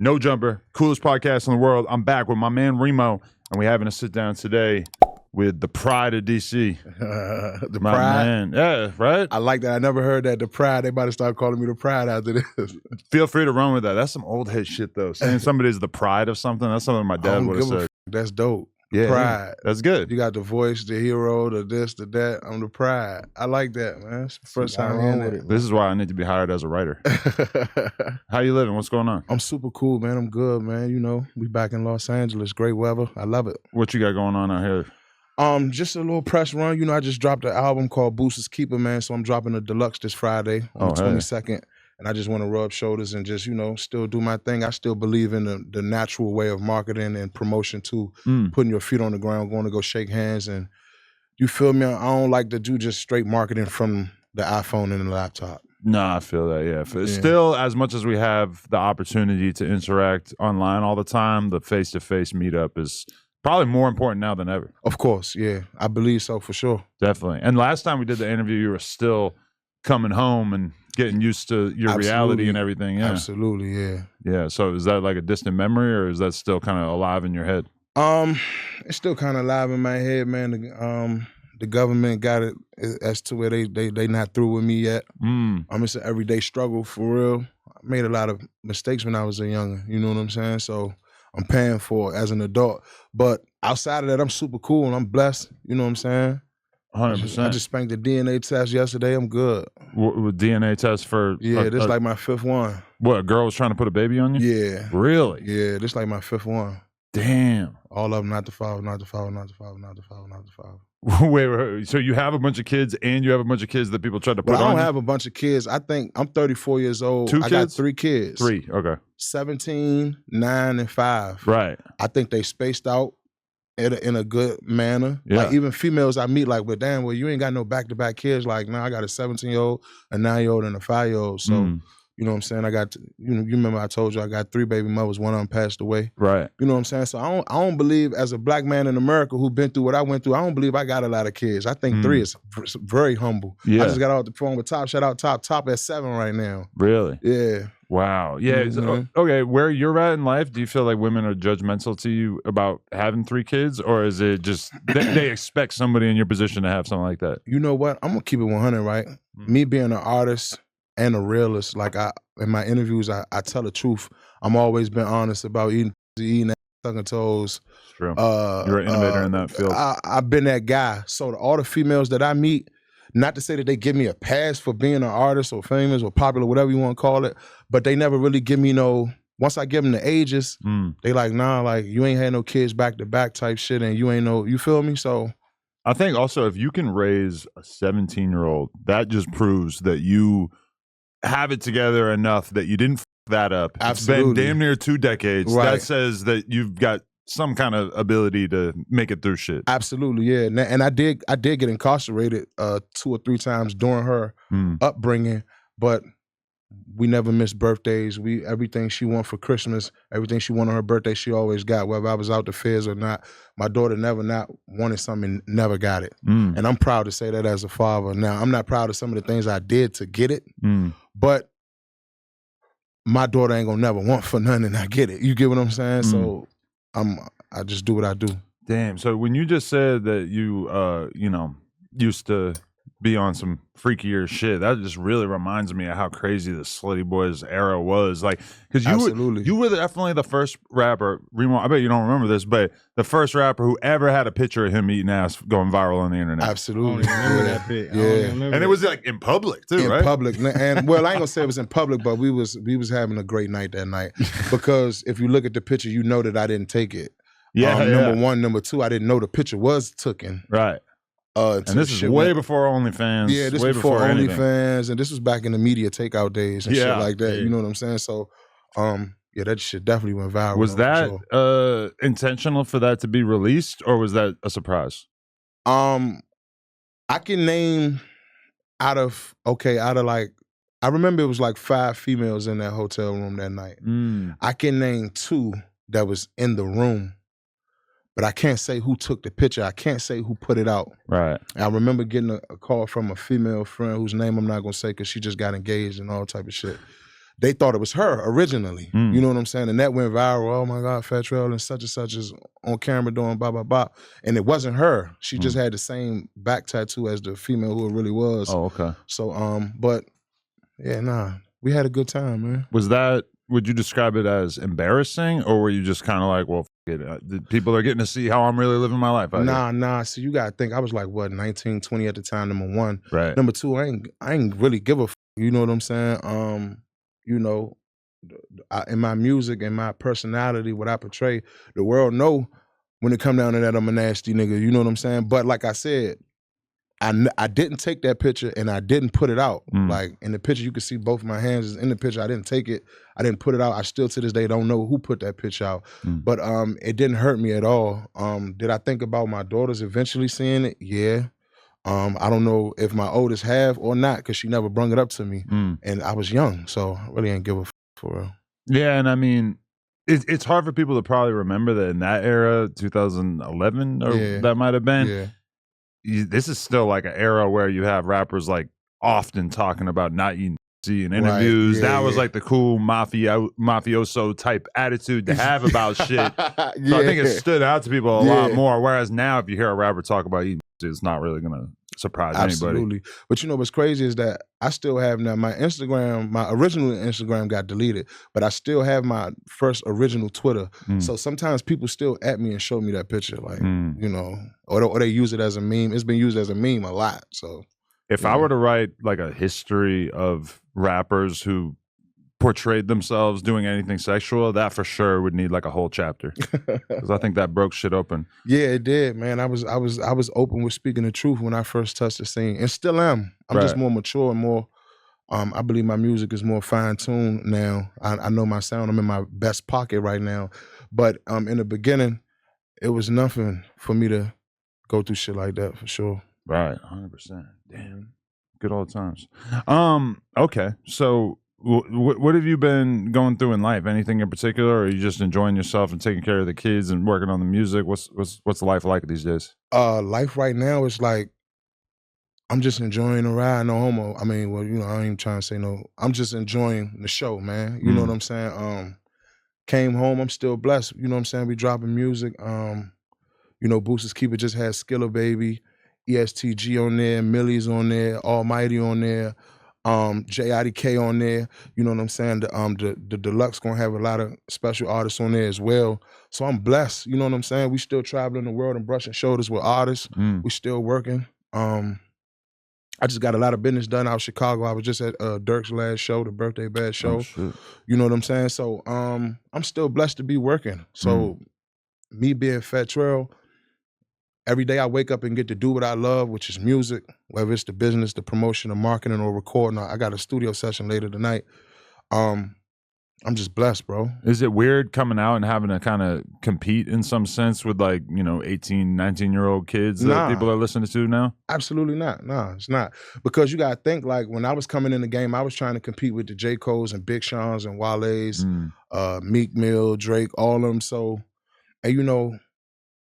No Jumper, coolest podcast in the world. I'm back with my man Remo, and we're having a sit down today with the Pride of DC. The my Pride? Man. Yeah, right? I like that. I never heard that. The Pride. They about to start calling me the Pride after this. Feel free to run with that. That's some old head shit, though. Saying somebody's the pride of something, that's something my dad would have said. That's dope. Yeah, Pride. That's good. You got the voice, the hero, the this, the that. I'm the Pride. I like that, man. It's the first time hearing that. This is why I need to be hired as a writer. How you living? What's going on? I'm super cool, man. I'm good, man. You know, we back in Los Angeles. Great weather. I love it. What you got going on out here? Just a little press run. You know, I just dropped an album called Boosters Keeper, man. So I'm dropping a Deluxe this Friday on the 22nd. And I just want to rub shoulders and just, you know, still do my thing. I still believe in the natural way of marketing and promotion too. Putting your feet on the ground, going to go shake hands. And you feel me? I don't like to do just straight marketing from the iPhone and the laptop. No, I feel that, yeah. Still, as much as we have the opportunity to interact online all the time, the face-to-face meetup is probably more important now than ever. Of course, yeah. I believe so for sure. Definitely. And last time we did the interview, you were still coming home and getting used to your reality and everything. Yeah. Absolutely, yeah. Yeah. So is that like a distant memory, or is that still kind of alive in your head? It's still kind of alive in my head, man. The government got it as to where they not through with me yet. It's an everyday struggle for real. I made a lot of mistakes when I was a younger, you know what I'm saying? So I'm paying for it as an adult. But outside of that, I'm super cool and I'm blessed, you know what I'm saying? 100%. I just spanked the DNA test yesterday. I'm good. With DNA test for... Yeah, this is like my fifth one. What, a girl was trying to put a baby on you? Yeah. Really? Yeah, this is like my fifth one. Damn. All of them, not the father, not the father, not the father, not the father, not the father. Wait, so you have a bunch of kids and you have a bunch of kids that people tried to put on you? I don't have a bunch of kids. I think I'm 34 years old. Two kids? I got 3 kids. 3, okay. 17, 9, and 5. Right. I think they spaced out in a good manner. Yeah. Like even females I meet, like, but damn, well, you ain't got no back-to-back kids. Like, now I got a 17-year-old, a 9-year-old, and a 5-year-old. So, you know what I'm saying? I got, you remember I told you I got 3 baby mothers, one of them passed away. Right. You know what I'm saying? So I don't believe, as a black man in America who been through what I went through, I don't believe I got a lot of kids. I think 3 is very humble. Yeah. I just got off the phone with Top. Shout out Top at 7 right now. Really? Yeah. Wow. Yeah. Okay. Where you're at in life, do you feel like women are judgmental to you about having 3 kids, or is it just they expect somebody in your position to have something like that? You know what? I'm gonna keep it 100, right? Me being an artist and a realist, like in my interviews, I tell the truth. I'm always been honest about eating sucking toes. It's true. You're an innovator in that field. I've been that guy. So all the females that I meet, not to say that they give me a pass for being an artist or famous or popular, whatever you want to call it, but they never really give me no, once I give them the ages, they like, nah, like you ain't had no kids back to back type shit and you ain't no, you feel me? So I think also if you can raise a 17-year-old, that just proves that you have it together enough that you didn't f that up. Absolutely. It's been damn near 2 decades. Right. That says that you've got some kind of ability to make it through shit. Absolutely, yeah. And I did get incarcerated 2 or 3 times during her upbringing, but we never missed birthdays. Everything she wanted for Christmas, everything she wanted on her birthday, she always got, whether I was out the feds or not. My daughter never not wanted something, never got it. And I'm proud to say that as a father. Now, I'm not proud of some of the things I did to get it, but my daughter ain't gonna never want for nothing and I get it. You get what I'm saying? So I just do what I do. Damn. So when you just said that you used to be on some freakier shit, that just really reminds me of how crazy the Slutty Boys era was. Like, because you were definitely the first rapper, Remo, I bet you don't remember this, but the first rapper who ever had a picture of him eating ass going viral on the internet. Absolutely. I don't remember that bit. Yeah. And it was like in public too, right? In public. And well, I ain't gonna say it was in public, but we was having a great night that night. Because if you look at the picture, you know that I didn't take it. Number 1, number 2, I didn't know the picture was taken. Right. And this is way before OnlyFans. Yeah, this was before OnlyFans, and this was back in the media takeout days and shit like that. Yeah. You know what I'm saying? So, yeah, that shit definitely went viral. Was that intentional for that to be released, or was that a surprise? I can name out of like, I remember it was like 5 females in that hotel room that night. I can name 2 that was in the room. But I can't say who took the picture. I can't say who put it out. Right. And I remember getting a call from a female friend whose name I'm not gonna say because she just got engaged and all type of shit. they thought it was her originally. You know what I'm saying? And that went viral. Oh my God, Fat Trel and such is on camera doing blah, blah, blah. And it wasn't her. She just had the same back tattoo as the female who it really was. Oh, okay. So, but yeah, nah, we had a good time, man. Would you describe it as embarrassing, or were you just kind of like, well, people are getting to see how I'm really living my life? Nah. So you gotta think, I was like, what, 19, 20 at the time, number one. Right. Number two, I ain't really give a f. You know what I'm saying? You know, in my music and my personality, what I portray, the world know when it come down to that, I'm a nasty nigga. You know what I'm saying? But like I said, I didn't take that picture and I didn't put it out. Like in the picture, you can see both my hands is in the picture. I didn't take it. I didn't put it out. I still to this day don't know who put that picture out. But it didn't hurt me at all. Did I think about my daughters eventually seeing it? Yeah. I don't know if my oldest have or not, because she never brung it up to me. And I was young, so I really ain't give a f for real. Yeah, and I mean, it's hard for people to probably remember that in that era, 2011, or that might have been. This is still like an era where you have rappers like often talking about not eating in interviews. That was like the cool mafioso type attitude to have about shit. So I think it stood out to people a lot more. Whereas now, if you hear a rapper talk about eating, it's not really gonna surprise anybody. But you know what's crazy is that I still have now my Instagram, my original Instagram got deleted, but I still have my first original Twitter. So sometimes people still at me and show me that picture, like, you know, or they use it as a meme. It's been used as a meme a lot. So if I were to write like a history of rappers who portrayed themselves doing anything sexual, that for sure would need like a whole chapter, because I think that broke shit open. Yeah, it did, man. I was open with speaking the truth when I first touched the scene, and still am. I'm just more mature and more. I believe my music is more fine tuned now. I know my sound. I'm in my best pocket right now, but in the beginning, it was nothing for me to go through shit like that for sure. Right, 100%. Damn, good old times. Okay, so. What have you been going through in life? Anything in particular, or are you just enjoying yourself and taking care of the kids and working on the music? What's life like these days? Life right now is like, I'm just enjoying the ride, no homo. I mean, well, you know, I ain't even trying to say no. I'm just enjoying the show, man. You know what I'm saying? Came home, I'm still blessed. You know what I'm saying? We dropping music. You know, Boosters Keeper just had Skiller Baby, ESTG on there, Millie's on there, Almighty on there. JIDK on there, you know what I'm saying? The Deluxe gonna have a lot of special artists on there as well. So I'm blessed, you know what I'm saying? We still traveling the world and brushing shoulders with artists. We still working. I just got a lot of business done out of Chicago. I was just at Durk's last show, the Birthday Bash show. You know what I'm saying? So I'm still blessed to be working. So me being Fat Trel, every day I wake up and get to do what I love, which is music, whether it's the business, the promotion, the marketing, or recording. I got a studio session later tonight. I'm just blessed, bro. Is it weird coming out and having to kind of compete in some sense with, like, you know, 18, 19-year-old kids that people are listening to now? Absolutely not. Nah, it's not. Because you got to think, like, when I was coming in the game, I was trying to compete with the J. Cole's and Big Sean's and Wale's, Meek Mill, Drake, all of them. So, and you know,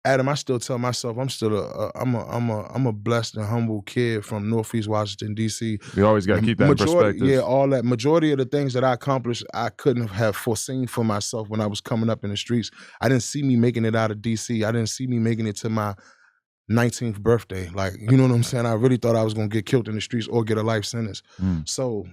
Adam, I still tell myself I'm still I'm a blessed and humble kid from Northeast Washington, DC. You always got to keep that in perspective. Yeah, all that. Majority of the things that I accomplished, I couldn't have foreseen for myself when I was coming up in the streets. I didn't see me making it out of DC. I didn't see me making it to my 19th birthday. Like, you know what I'm saying? I really thought I was gonna get killed in the streets or get a life sentence. So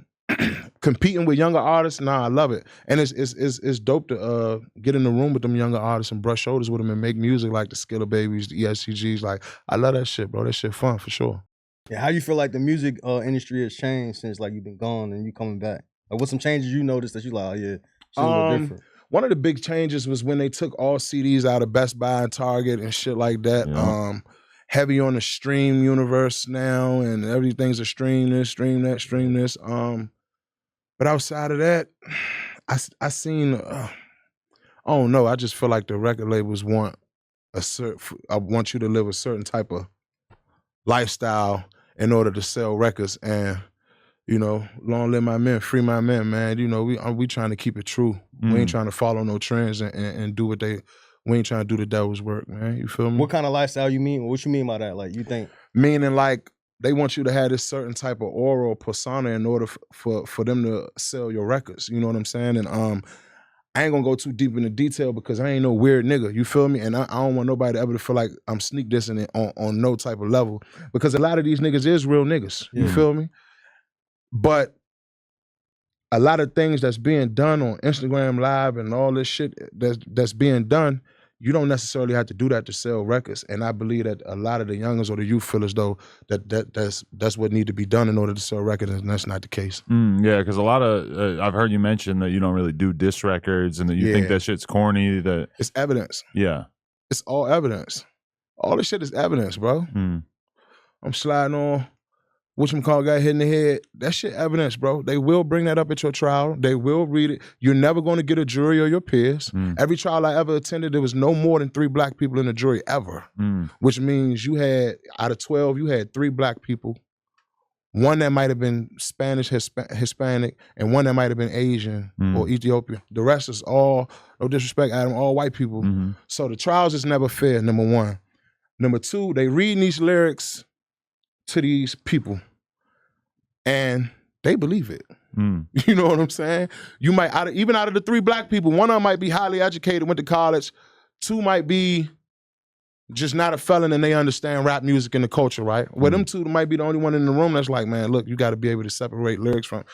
competing with younger artists, nah, I love it. And it's dope to get in the room with them younger artists and brush shoulders with them and make music like the Skiller Babies, the ESCGs. Like, I love that shit, bro. That shit fun for sure. Yeah, how you feel like the music industry has changed since, like, you've been gone and you coming back? Like, what's some changes you noticed that you like, oh yeah, shit a little different? One of the big changes was when they took all CDs out of Best Buy and Target and shit like that. Yeah. Heavy on the stream universe now, and everything's a stream this, stream that, stream this. But outside of that, I seen, I don't know, I just feel like the record labels want I want you to live a certain type of lifestyle in order to sell records. And, you know, long live my men, free my men, man. You know, we trying to keep it true. We ain't trying to follow no trends and do what we ain't trying to do the devil's work, man. You feel me? What kind of lifestyle you mean? What you mean by that? Like, you think? Meaning like they want you to have this certain type of aura or persona in order for them to sell your records. You know what I'm saying? And I ain't gonna go too deep into detail because I ain't no weird nigga. You feel me? And I don't want nobody to ever feel like I'm sneak dissing it on no type of level, because a lot of these niggas is real niggas. You feel me? But a lot of things that's being done on Instagram Live and all this shit that's being done, you don't necessarily have to do that to sell records. And I believe that a lot of the youngers or the youth feel as though that's what need to be done in order to sell records, and that's not the case. Yeah, because a lot of I've heard you mention that you don't really do diss records and that you think that shit's corny. That it's evidence. Yeah, it's all evidence. All this shit is evidence, bro. I'm sliding on. Whatchamacallit got hit in the head. That shit evidence, bro. They will bring that up at your trial. They will read it. You're never going to get a jury or your peers. Every trial I ever attended, there was no more than 3 black people in the jury ever. Which means you had, out of 12, you had 3 black people. One that might have been Spanish, Hispanic, and one that might have been Asian or Ethiopian. The rest is all, no disrespect, Adam, all white people. So the trials is never fair, number one. Number two, they reading these lyrics to these people and they believe it. You know what I'm saying? You might, even out of the 3 black people, one of them might be highly educated, went to college, 2 might be just not a felon and they understand rap music and the culture, right? Well, them 2 might be the only one in the room that's like, man, look, you gotta be able to separate lyrics from,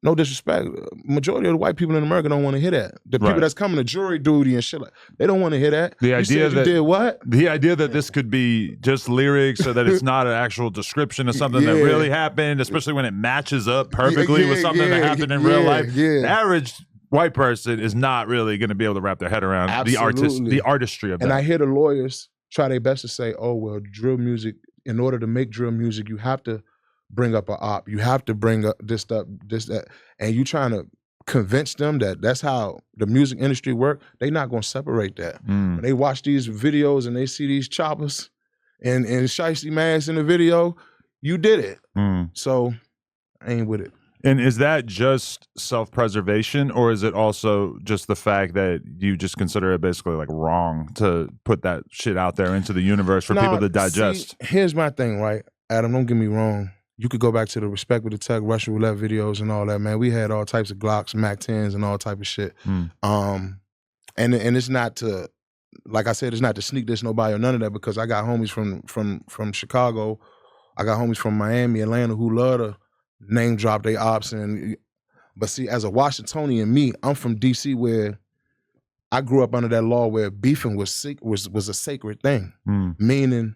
no disrespect, majority of the white people in America don't want to hear that. The people that's coming to jury duty and shit, like, they don't want to hear that. The idea that you did what? The idea that this could be just lyrics, or that it's not an actual description of something that really happened, especially when it matches up perfectly with something that happened in real life. The average white person is not really going to be able to wrap their head around the artistry of that. And I hear the lawyers try their best to say, oh, well, drill music, in order to make drill music, you have to bring up an op. You have to bring up this stuff, this, that. And you trying to convince them that that's how the music industry work. They not going to separate that. When they watch these videos and they see these choppers and shiesty masks in the video, you did it. So I ain't with it. And is that just self-preservation, or is it also just the fact that you just consider it basically like wrong to put that shit out there into the universe for people to digest? See, here's my thing, right? Adam, don't get me wrong. You could go back to the Respect with the Tech, Russian Roulette videos and all that, man. We had all types of Glocks, Mac 10s, and all type of shit. And it's not to, like I said, it's not to sneak this nobody or none of that, because I got homies from Chicago, I got homies from Miami, Atlanta who love to name drop their ops. But see, as a Washingtonian, me, I'm from DC, where I grew up under that law where beefing was a sacred thing, meaning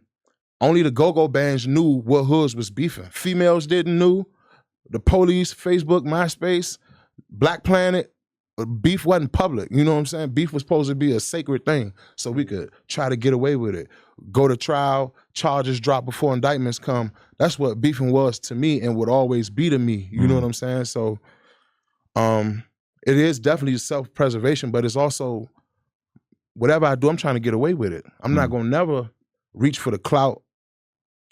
only the go-go bands knew what hoods was beefing. Females didn't know. The police, Facebook, MySpace, Black Planet, beef wasn't public. You know what I'm saying? Beef was supposed to be a sacred thing, so we could try to get away with it. Go to trial, charges drop before indictments come. That's what beefing was to me and would always be to me. You know what I'm saying? So it is definitely self-preservation, but it's also, whatever I do, I'm trying to get away with it. I'm not gonna never reach for the clout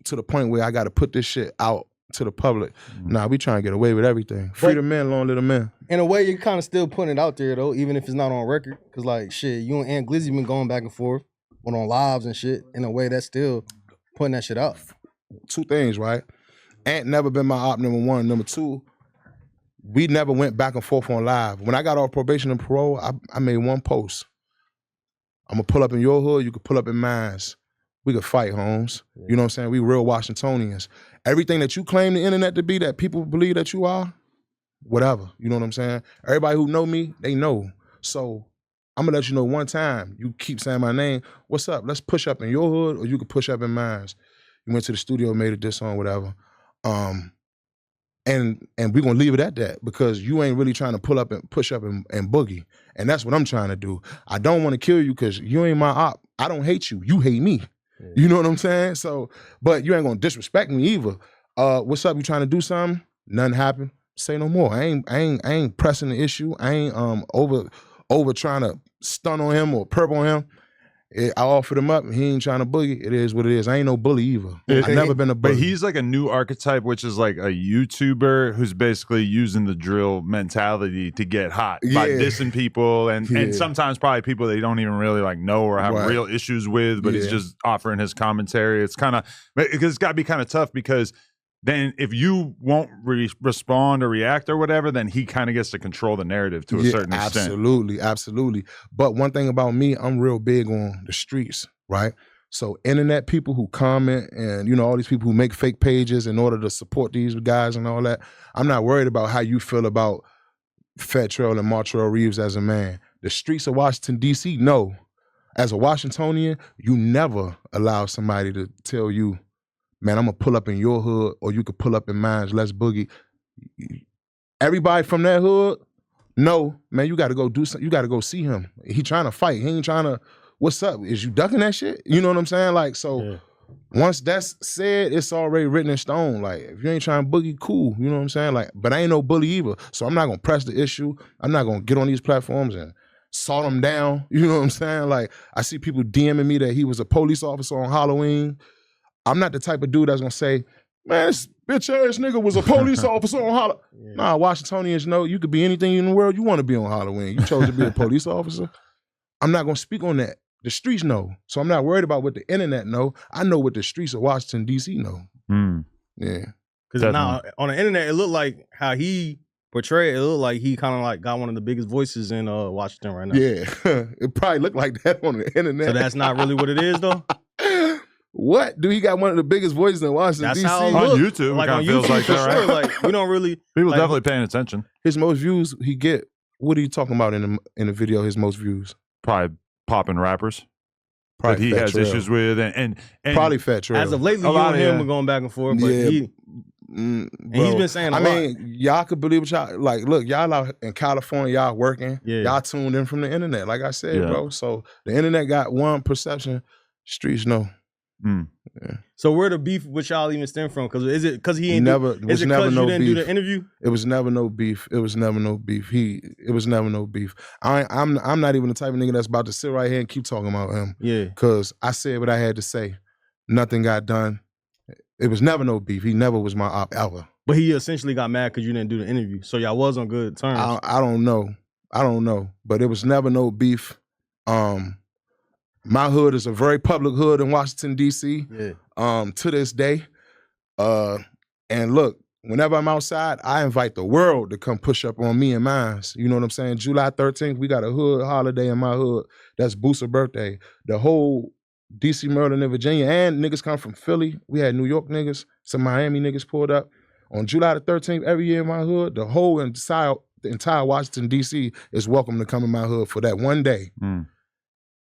to the point where I got to put this shit out to the public. Nah, we trying to get away with everything. Free the men, long live the men. In a way, you're kind of still putting it out there, though, even if it's not on record. Because, like, shit, you and Glizzy been going back and forth on lives and shit. In a way, that's still putting that shit out. 2 things, right? Ant never been my op, number 1. Number 2, we never went back and forth on live. When I got off probation and parole, I made 1 post. I'm going to pull up in your hood, you can pull up in mine. We could fight, Holmes. You know what I'm saying? We real Washingtonians. Everything that you claim the internet to be, that people believe that you are, whatever. You know what I'm saying? Everybody who know me, they know. So I'm gonna let you know one time, you keep saying my name, what's up? Let's push up in your hood, or you could push up in mine. You went to the studio, made a diss song, whatever. And we're gonna leave it at that, because you ain't really trying to pull up and push up and boogie. And that's what I'm trying to do. I don't want to kill you because you ain't my op. I don't hate you. You hate me. You know what I'm saying? So, but you ain't gonna disrespect me either. What's up? You trying to do something? Nothing happened. Say no more. I ain't pressing the issue. I ain't over trying to stun on him or perp on him. I offered him up, and he ain't trying to boogie. It is what it is. I ain't no bully either. I've never been a bully. But he's like a new archetype, which is like a YouTuber who's basically using the drill mentality to get hot by dissing people, and sometimes probably people that you don't even really like know or have real issues with, but he's just offering his commentary. It's kind of, because it's got to be kind of tough, because then if you won't respond or react or whatever, then he kind of gets to control the narrative to a certain extent. Absolutely. But one thing about me, I'm real big on the streets, right? So internet people who comment and, you know, all these people who make fake pages in order to support these guys and all that, I'm not worried about how you feel about Fat Trel and Martrell Reeves as a man. The streets of Washington, D.C., no. As a Washingtonian, you never allow somebody to tell you, man, I'm gonna pull up in your hood, or you could pull up in mine. Let's boogie. Everybody from that hood, no, man, you got to go do something. You got to go see him. He trying to fight. He ain't trying to. What's up? Is you ducking that shit? You know what I'm saying? Like, so once that's said, it's already written in stone. Like, if you ain't trying to boogie, cool. You know what I'm saying? Like, but I ain't no bully either. So I'm not gonna press the issue. I'm not gonna get on these platforms and salt them down. You know what I'm saying? Like, I see people DMing me that he was a police officer on Halloween. I'm not the type of dude that's gonna say, man, this bitch ass nigga was a police officer on Halloween. Nah, Washingtonians know you could be anything in the world you want to be on Halloween. You chose to be a police officer. I'm not gonna speak on that. The streets know. So I'm not worried about what the internet know. I know what the streets of Washington, D.C. know. Yeah. Because now on the internet, it looked like how he portrayed it looked like he kind of like got one of the biggest voices in Washington right now. Yeah. It probably looked like that on the internet. So that's not really what it is, though? What? Dude, he got one of the biggest voices in Washington, That's D.C. how it on look. YouTube, like it on feels YouTube, like for that, sure. right? Like, we don't really... People like, definitely paying attention. His most views he get, what are you talking about in the video, his most views? Probably popping rappers. Probably that he has Trel. issues with, and probably Fat Trel. As of lately, you and him are going back and forth, but and he's been saying a lot. Mean, y'all could believe what y'all, like, look, y'all out in California, y'all working, y'all tuned in from the internet, like I said, bro. So the internet got one perception, streets know. So where the beef with y'all even stem from? Because is it because he ain't never? Is it because you didn't do the interview? It was never no beef. It was never no beef. It was never no beef. I'm not even the type of nigga that's about to sit right here and keep talking about him. Yeah. Because I said what I had to say. Nothing got done. It was never no beef. He never was my op ever. But he essentially got mad because you didn't do the interview. So y'all was on good terms. I don't know. But it was never no beef. My hood is a very public hood in Washington, D.C. To this day. And look, whenever I'm outside, I invite the world to come push up on me and mine. You know what I'm saying? July 13th, we got a hood holiday in my hood. That's Boost's birthday. The whole D.C., Maryland, and Virginia, and niggas come from Philly. We had New York niggas, some Miami niggas pulled up. On July the 13th, every year in my hood, the whole entire Washington, D.C. is welcome to come in my hood for that one day.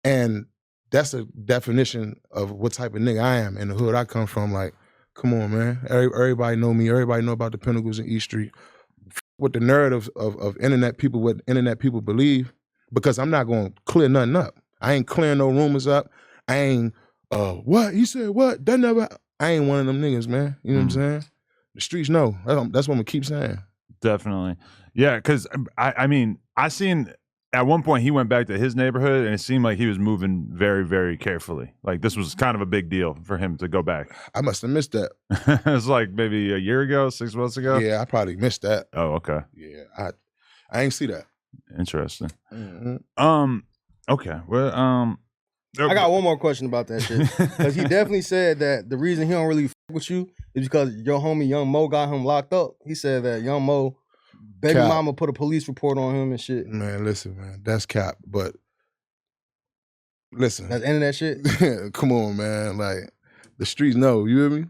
And that's a definition of what type of nigga I am in the hood I come from. Like, come on, man. Everybody know me. Everybody know about the Pinnacles in East Street. With the narrative of internet people, what internet people believe, because I'm not going to clear nothing up. I ain't clearing no rumors up. I ain't, what? He said what? That never, I ain't one of them niggas, man. You know what I'm saying? The streets know. That's what I'm going to keep saying. Definitely. Yeah, because, I mean, I seen... At one point, he went back to his neighborhood, and it seemed like he was moving very, very carefully. Like, this was kind of a big deal for him to go back. I must have missed that. It was like maybe a year ago, 6 months ago? Yeah, I probably missed that. Oh, okay. Yeah, I ain't see that. Interesting. Okay. Well, I got one more question about that shit. Because he definitely said that the reason he don't really fuck with you is because your homie Young Mo got him locked up. He said that Young Mo... Baby mama put a police report on him and shit. Man, listen, man. That's cap. But listen. That's internet shit? Come on, man. Like, the streets know. You hear me?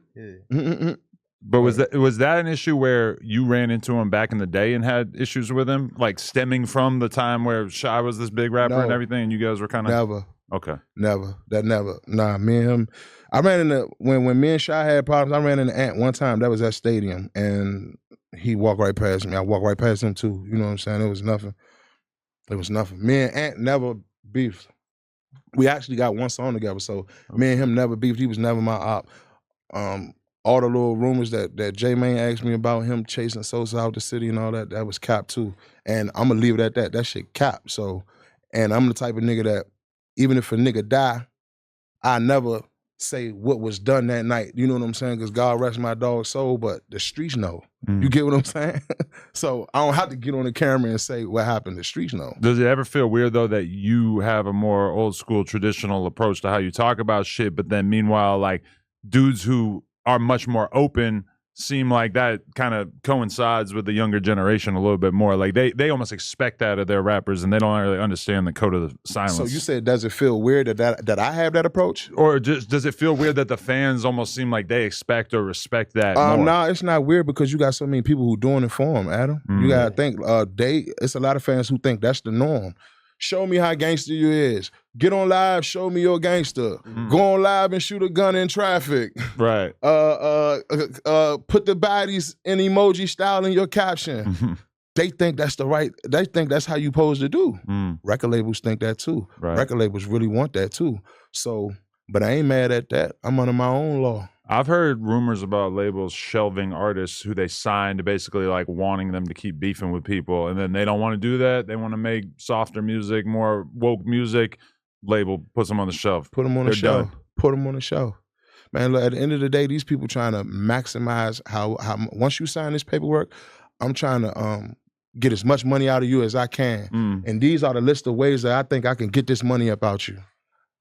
Yeah. But was that an issue where you ran into him back in the day and had issues with him? Like, stemming from the time where Shy was this big rapper and everything, and you guys were kind of... Never. Okay. Never. That never. Nah, me and him... I ran into... When me and Shy had problems, I ran into Ant one time. That was at Stadium. And... he walked right past me. I walked right past him too. You know what I'm saying? It was nothing. Me and Ant never beefed. We actually got one song together, so me and him never beefed. He was never my op. All the little rumors that J-Mane asked me about him chasing Sosa out the city and all that, that was cap too. And I'm gonna leave it at that. That shit cap. So, and I'm the type of nigga that even if a nigga die, I never say what was done that night. You know what I'm saying? Because God rest my dog's soul, but the streets know. You get what I'm saying? So I don't have to get on the camera and say what happened. The streets know. Does it ever feel weird, though, that you have a more old school traditional approach to how you talk about shit, but then meanwhile, like, dudes who are much more open seem like that kind of coincides with the younger generation a little bit more. Like they almost expect that of their rappers, and they don't really understand the code of the silence. So you said, does it feel weird that I have that approach? Or just does it feel weird that the fans almost seem like they expect or respect that more? No, it's not weird because you got so many people who doing it for them, Adam. You gotta think, it's a lot of fans who think that's the norm. Show me how gangster you is. Get on live, show me your gangster. Go on live and shoot a gun in traffic. Right. Put the bodies in emoji style in your caption. They think that's they think that's how you supposed to do. Record labels think that too. Right. Record labels really want that too. So, but I ain't mad at that. I'm under my own law. I've heard rumors about labels shelving artists who they signed, basically like wanting them to keep beefing with people, and then they don't want to do that. They want to make softer music, more woke music. Label puts them on the shelf. Put them on the shelf. Put them on the shelf. Man, look, at the end of the day, these people trying to maximize how once you sign this paperwork, I'm trying to get as much money out of you as I can. And these are the list of ways that I think I can get this money up out you.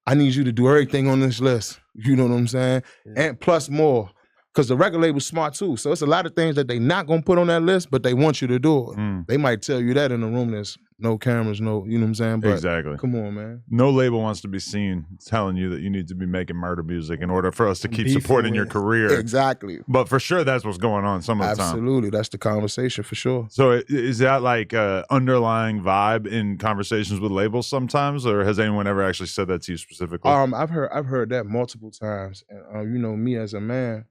I need you to do everything on this list. You know what I'm saying? And plus more. Because the record label's smart too. So it's a lot of things that they not gonna put on that list, but they want you to do it. They might tell you that in a room there's no cameras, no, you know what I'm saying? But exactly. Come on, man. No label wants to be seen telling you that you need to be making murder music in order for us to keep supporting your career. Exactly. But for sure, that's what's going on some of the time. Absolutely. That's the conversation for sure. So is that like an underlying vibe in conversations with labels sometimes, or has anyone ever actually said that to you specifically? I've heard that multiple times. And you know, me as a man,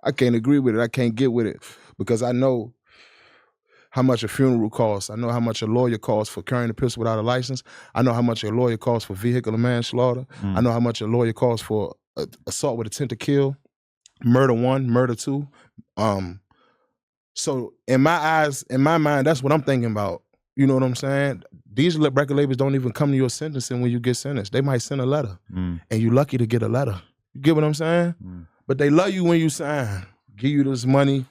I can't agree with it. I can't get with it because I know how much a funeral costs. I know how much a lawyer costs for carrying a pistol without a license. I know how much a lawyer costs for vehicular manslaughter. I know how much a lawyer costs for assault with intent to kill, murder 1, murder 2. So in my eyes, in my mind, that's what I'm thinking about. You know what I'm saying? These record labels don't even come to your sentencing when you get sentenced. They might send a letter, and you're lucky to get a letter. You get what I'm saying? But they love you when you sign, give you this money,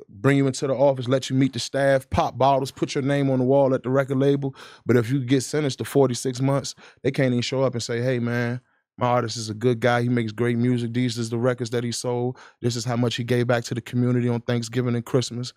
bring you into the office, let you meet the staff, pop bottles, put your name on the wall at the record label. But if you get sentenced to 46 months, they can't even show up and say, hey, man, my artist is a good guy. He makes great music. These is the records that he sold. This is how much he gave back to the community on Thanksgiving and Christmas.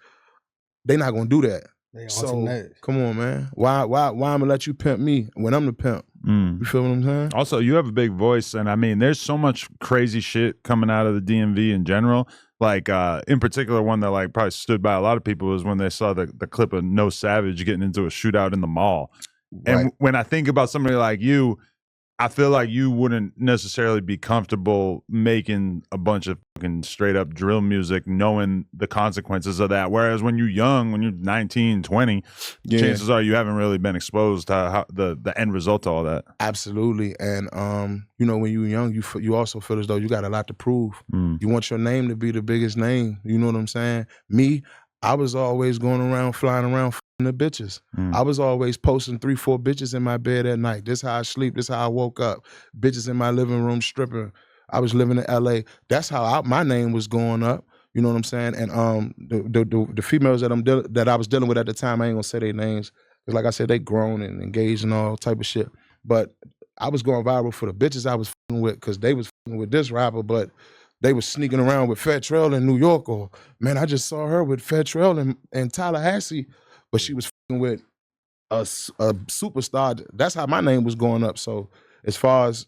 They're not going to do that. So, come on, man. Why I'm going to let you pimp me when I'm the pimp? You feel what I'm saying? Also, you have a big voice, and I mean, there's so much crazy shit coming out of the DMV in general. Like, in particular, one that like probably stood by a lot of people was when they saw the clip of No Savage getting into a shootout in the mall. Right. And when I think about somebody like you, I feel like you wouldn't necessarily be comfortable making a bunch of fucking straight up drill music knowing the consequences of that. Whereas when you're young, when you're 19, 20, chances are you haven't really been exposed to how the end result to all that. Absolutely. And, you know, when you're young, you also feel as though you got a lot to prove. You want your name to be the biggest name. You know what I'm saying? Me, I was always going around, flying around the bitches. I was always posting 3-4 bitches in my bed at night. This how I sleep. This how I woke up. Bitches in my living room stripping. I was living in LA. That's how my name was going up. You know what I'm saying? And the females that I was dealing with at the time, I ain't gonna say their names, because like I said, they grown and engaged and all type of shit. But I was going viral for the bitches I was with, because they was with this rapper, but they was sneaking around with Trel in New York, or man, I just saw her with Trel in Tallahassee, but she was with a superstar. That's how my name was going up. So as far as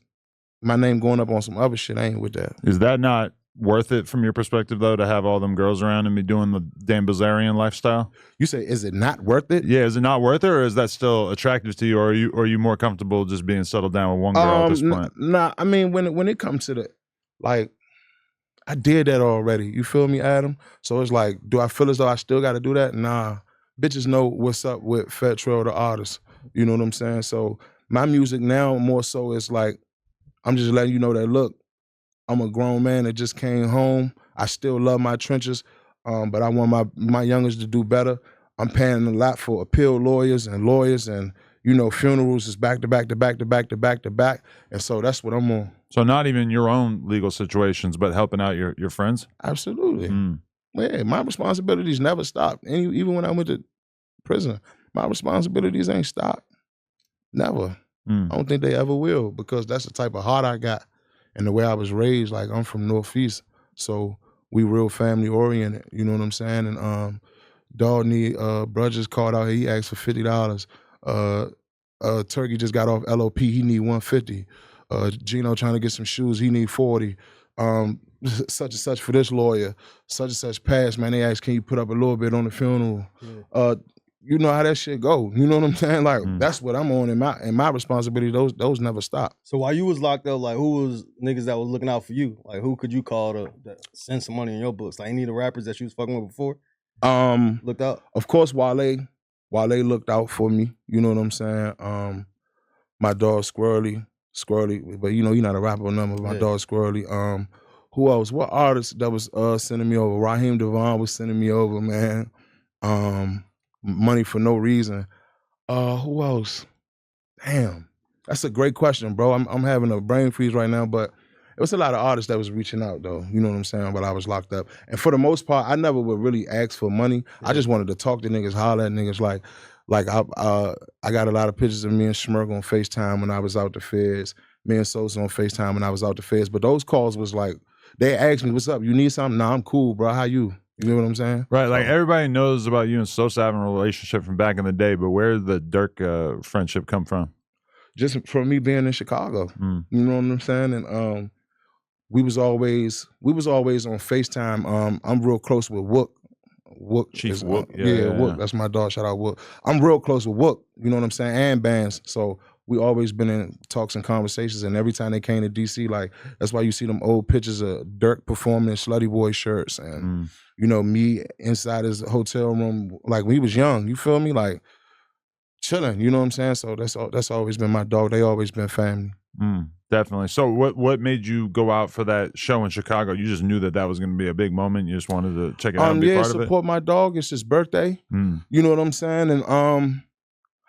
my name going up on some other shit, I ain't with that. Is that not worth it from your perspective, though, to have all them girls around and be doing the Dan Bilzerian lifestyle? You say, is it not worth it? Yeah, is it not worth it, or is that still attractive to you, or are you more comfortable just being settled down with one girl at this point? Nah, I mean, when it comes to the, like, I did that already. You feel me, Adam? So it's like, do I feel as though I still got to do that? Nah. Bitches know what's up with Trel, the artist. You know what I'm saying? So my music now more so is like, I'm just letting you know that, look, I'm a grown man that just came home. I still love my trenches, but I want my youngers to do better. I'm paying a lot for appeal lawyers and you know, funerals is back to back to back to back to back to back. And so that's what I'm on. So not even your own legal situations, but helping out your friends? Absolutely. Yeah, my responsibilities never stopped. And even when I went to prison, my responsibilities ain't stopped. Never. I don't think they ever will, because that's the type of heart I got and the way I was raised. Like, I'm from Northeast, so we real family oriented, you know what I'm saying? And dog need bruh just called out here, he asked for $50. Turkey just got off LOP, he need $150. Gino trying to get some shoes, he need $40. Such and such for this lawyer, such and such passed, man. They asked, can you put up a little bit on the funeral? You know how that shit go. You know what I'm saying? Like, that's what I'm on in my responsibility. Those never stop. So while you was locked up, like, who was niggas that was looking out for you? Like, who could you call to send some money in your books? Like, any of the rappers that you was fucking with before? Looked out? Of course, Wale looked out for me. You know what I'm saying? My dog Squirrely, but you know, you're not a rapper or nothing, but my dog Squirrely. Who else? What artist that was sending me over? Raheem Devon was sending me over, man. Money for no reason. Who else? Damn, that's a great question, bro. I'm having a brain freeze right now, but it was a lot of artists that was reaching out, though. You know what I'm saying? While I was locked up, and for the most part, I never would really ask for money. I just wanted to talk to niggas, holler at niggas. Like I got a lot of pictures of me and Schmirk on FaceTime when I was out the feds. Me and Sosa on FaceTime when I was out the feds. But those calls was like, they asked me, "What's up? You need something?" Nah, I'm cool, bro. How you? You know what I'm saying? Right, like everybody knows about you and Sosa having a relationship from back in the day, but where did the Durk friendship come from? Just from me being in Chicago. You know what I'm saying? And we was always on FaceTime. I'm real close with Wook. Chief Wook. Yeah, Wook. That's my dog. Shout out Wook. I'm real close with Wook, you know what I'm saying? And bands. So we always been in talks and conversations, and every time they came to DC, like, that's why you see them old pictures of Durk performing in Slutty Boy shirts, and you know, me inside his hotel room, like, when he was young, you feel me? Like, chilling, you know what I'm saying? So that's always been my dog. They always been family. Definitely. So what made you go out for that show in Chicago? You just knew that was going to be a big moment. You just wanted to check it out and be part of it? Support my dog. It's his birthday. You know what I'm saying? And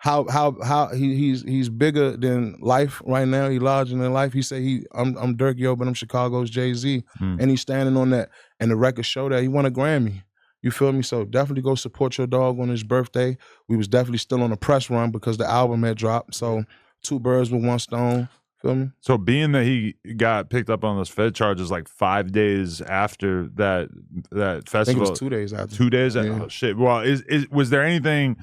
how he's bigger than life right now. He larger than life. He say I'm Durk, yo, but I'm Chicago's Jay-Z. And he's standing on that. And the record show that he won a Grammy. You feel me? So definitely go support your dog on his birthday. We was definitely still on a press run because the album had dropped. So 2 birds with 1 stone. Feel me? So being that he got picked up on those Fed charges like 5 days after that festival. I think it was 2 days after. 2 days after? Yeah. Oh, shit. Well, was there anything,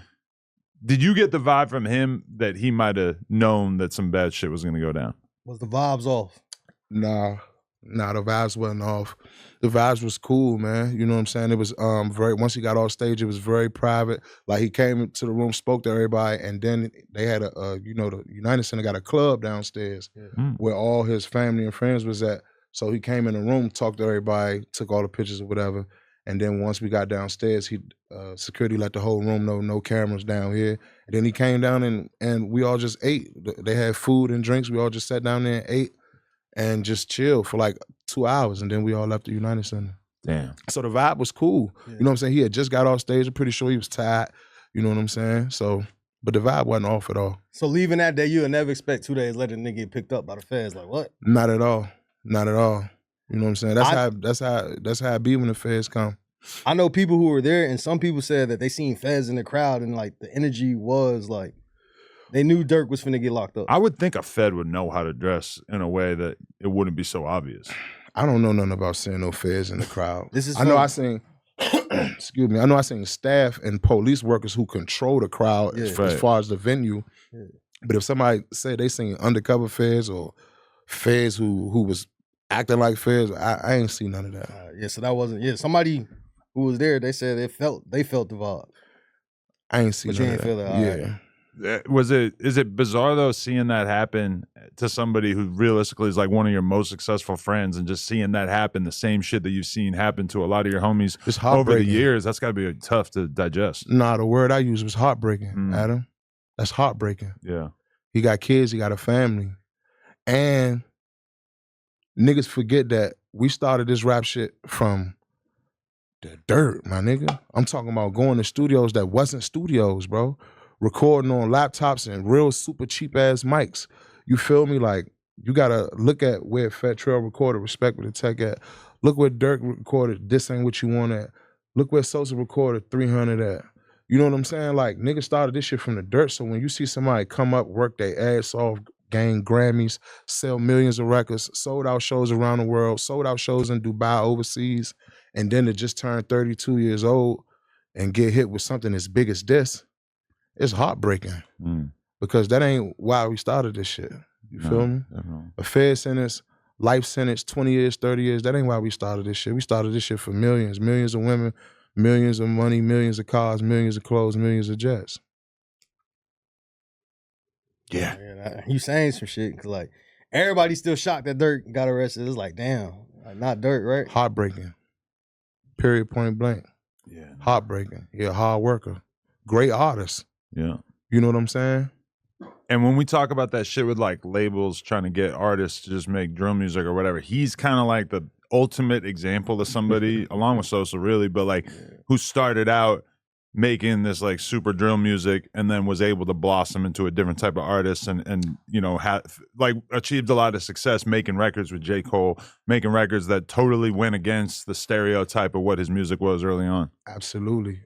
did you get the vibe from him that he might have known that some bad shit was going to go down? Was the vibes off? Nah, the vibes wasn't off. The vibes was cool, man. You know what I'm saying? It was once he got off stage, it was very private. Like, he came into the room, spoke to everybody, and then they had the United Center got a club downstairs where all his family and friends was at. So he came in the room, talked to everybody, took all the pictures or whatever. And then once we got downstairs, security let the whole room know no cameras down here. And then he came down and we all just ate. They had food and drinks. We all just sat down there and ate and just chilled for like 2 hours. And then we all left the United Center. Damn. So the vibe was cool. Yeah. You know what I'm saying? He had just got off stage. I'm pretty sure he was tired. You know what I'm saying? So, but the vibe wasn't off at all. So leaving that day, you would never expect 2 days later, nigga get picked up by the feds. Like, what? Not at all. Not at all. You know what I'm saying? That's how it be when the feds come. I know people who were there, and some people said that they seen feds in the crowd, and like the energy was like, they knew Durk was finna get locked up. I would think a Fed would know how to dress in a way that it wouldn't be so obvious. I don't know nothing about seeing no feds in the crowd. I know I seen excuse me, I know I seen staff and police workers who control the crowd as far as the venue. Yeah. But if somebody say they seen undercover feds or feds who was acting like feds, I ain't seen none of that. So that wasn't, somebody who was there, they said they felt the vibe. I ain't seen none of that. Feel that. Yeah. Is it bizarre though seeing that happen to somebody who realistically is like one of your most successful friends, and just seeing that happen, the same shit that you've seen happen to a lot of your homies over the years? That's got to be tough to digest. Nah, the word I used was heartbreaking, Adam. That's heartbreaking. Yeah. He got kids, he got a family. And niggas forget that we started this rap shit from the dirt, my nigga. I'm talking about going to studios that wasn't studios, bro. recording on laptops and real super cheap ass mics. You feel me? Like, you gotta look at where Fat Trel recorded Respect with the Tech at. Look where Durk recorded This Ain't What You Want at. Look where Sosa recorded 300 at. You know what I'm saying? Like, niggas started this shit from the dirt. So when you see somebody come up, work their ass off, gain Grammys, sell millions of records, sold out shows around the world, sold out shows in Dubai, overseas, and then to just turn 32 years old and get hit with something as big as this, it's heartbreaking. Because that ain't why we started this shit. You feel me? A fair sentence, life sentence, 20 years, 30 years, that ain't why we started this shit. We started this shit for millions, millions of women, millions of money, millions of cars, millions of clothes, millions of jets. Yeah. Man, you saying some shit, cause like everybody's still shocked that Durk got arrested. It's like, damn, like, not Durk, right? Heartbreaking. Period, point blank. Yeah. Heartbreaking. He a hard worker. Great artist. Yeah. You know what I'm saying? And when we talk about that shit with like labels trying to get artists to just make drill music or whatever, he's kind of like the ultimate example of somebody, along with Sosa really, but like who started out making this like super drill music and then was able to blossom into a different type of artist and you know, like achieved a lot of success making records with J. Cole, making records that totally went against the stereotype of what his music was early on. Absolutely.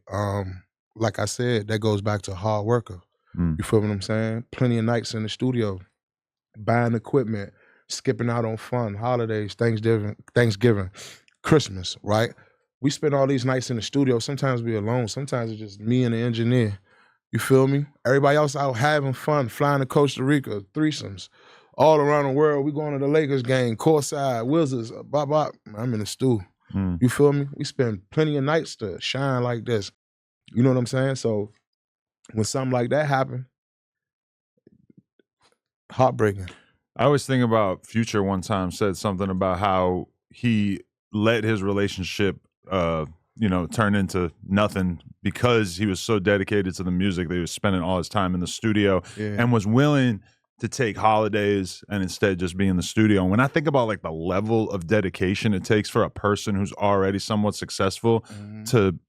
Like I said, that goes back to hard worker. You feel what I'm saying? Plenty of nights in the studio, buying equipment, skipping out on fun, holidays, Thanksgiving, Christmas, right? We spend all these nights in the studio. Sometimes we alone. Sometimes it's just me and the engineer. You feel me? Everybody else out having fun, flying to Costa Rica, threesomes, all around the world. We going to the Lakers game, courtside, Wizards, bop, bop. I'm in the stew. You feel me? We spend plenty of nights to shine like this. You know what I'm saying? So when something like that happened, heartbreaking. I always think about Future one time said something about how he let his relationship, you know, turn into nothing because he was so dedicated to the music that he was spending all his time in the studio and was willing to take holidays and instead just be in the studio. And when I think about like the level of dedication it takes for a person who's already somewhat successful to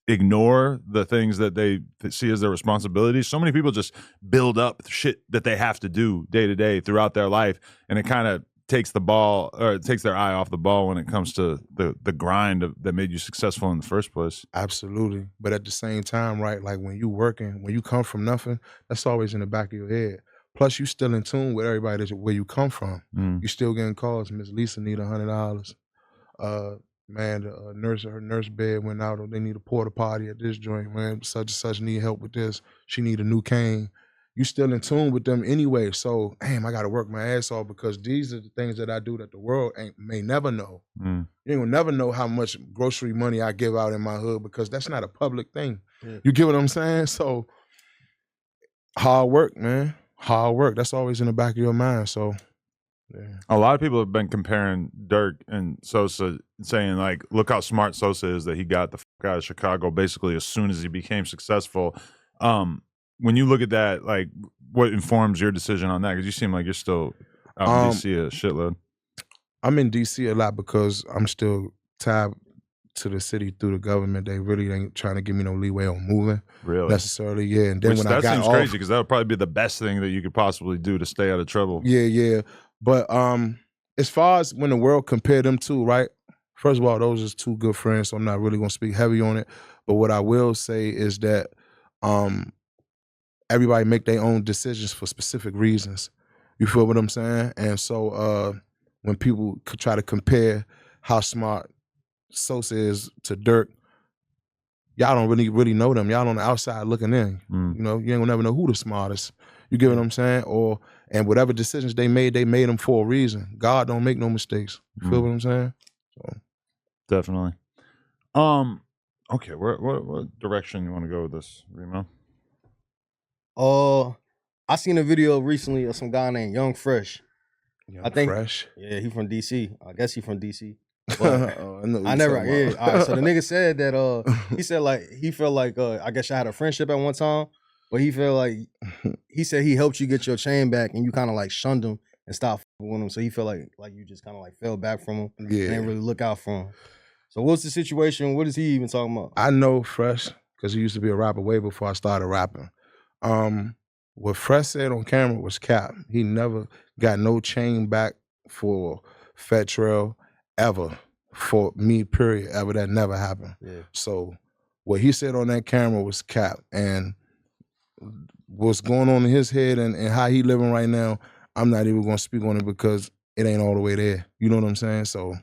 ignore the things that they see as their responsibilities. So many people just build up shit that they have to do day to day throughout their life, and it kind of takes the ball, or it takes their eye off the ball when it comes to the grind that made you successful in the first place. Absolutely. But at the same time, right, like when you working, when you come from nothing, that's always in the back of your head. Plus, you still in tune with everybody that's where you come from. You still getting calls. Miss Lisa need $100. Man, her nurse bed went out, or they need a porta potty at this joint, man. Such and such need help with this. She need a new cane. You still in tune with them anyway. So, damn, I got to work my ass off because these are the things that I do that the world may never know. You ain't gonna never know how much grocery money I give out in my hood because that's not a public thing. You get what I'm saying? So, hard work, man. Hard work. That's always in the back of your mind. So, yeah. A lot of people have been comparing Durk and Sosa, saying like, look how smart Sosa is that he got the fuck out of Chicago basically as soon as he became successful. When you look at that, like, what informs your decision on that? Because you seem like you're still out in DC a shitload. I'm in DC a lot because I'm still tied to the city through the government. They really ain't trying to give me no leeway on moving. Really? Necessarily, yeah. And then Which when that I got seems off, crazy because that would probably be the best thing that you could possibly do to stay out of trouble. Yeah. But as far as when the world compared them to, right? First of all, those are two good friends, so I'm not really gonna speak heavy on it. But what I will say is that everybody make their own decisions for specific reasons. You feel what I'm saying? And so when people could try to compare how smart Sosa is to Durk, y'all don't really know them. Y'all on the outside looking in. You know, you ain't gonna never know who the smartest. You get what I'm saying? And whatever decisions they made them for a reason. God don't make no mistakes. You feel what I'm saying? So. Definitely. Okay, what direction you want to go with this, Remo? I seen a video recently of some guy named Young Fresh. Fresh? Yeah, he from DC. I guess he from DC. I never. Yeah. All right. So the nigga said that he said like he felt like I guess I had a friendship at one time, but he felt like he said he helped you get your chain back and you kind of like shunned him and stopped with him. So he felt like you just kind of like fell back from him. Yeah. And didn't really look out for him. So what's the situation? What is he even talking about? I know Fresh because he used to be a rapper way before I started rapping. What Fresh said on camera was cap. He never got no chain back for Fat Trel ever. For me, period, ever. That never happened. Yeah. So what he said on that camera was cap. And what's going on in his head and how he living right now, I'm not even gonna speak on it because it ain't all the way there. You know what I'm saying? So,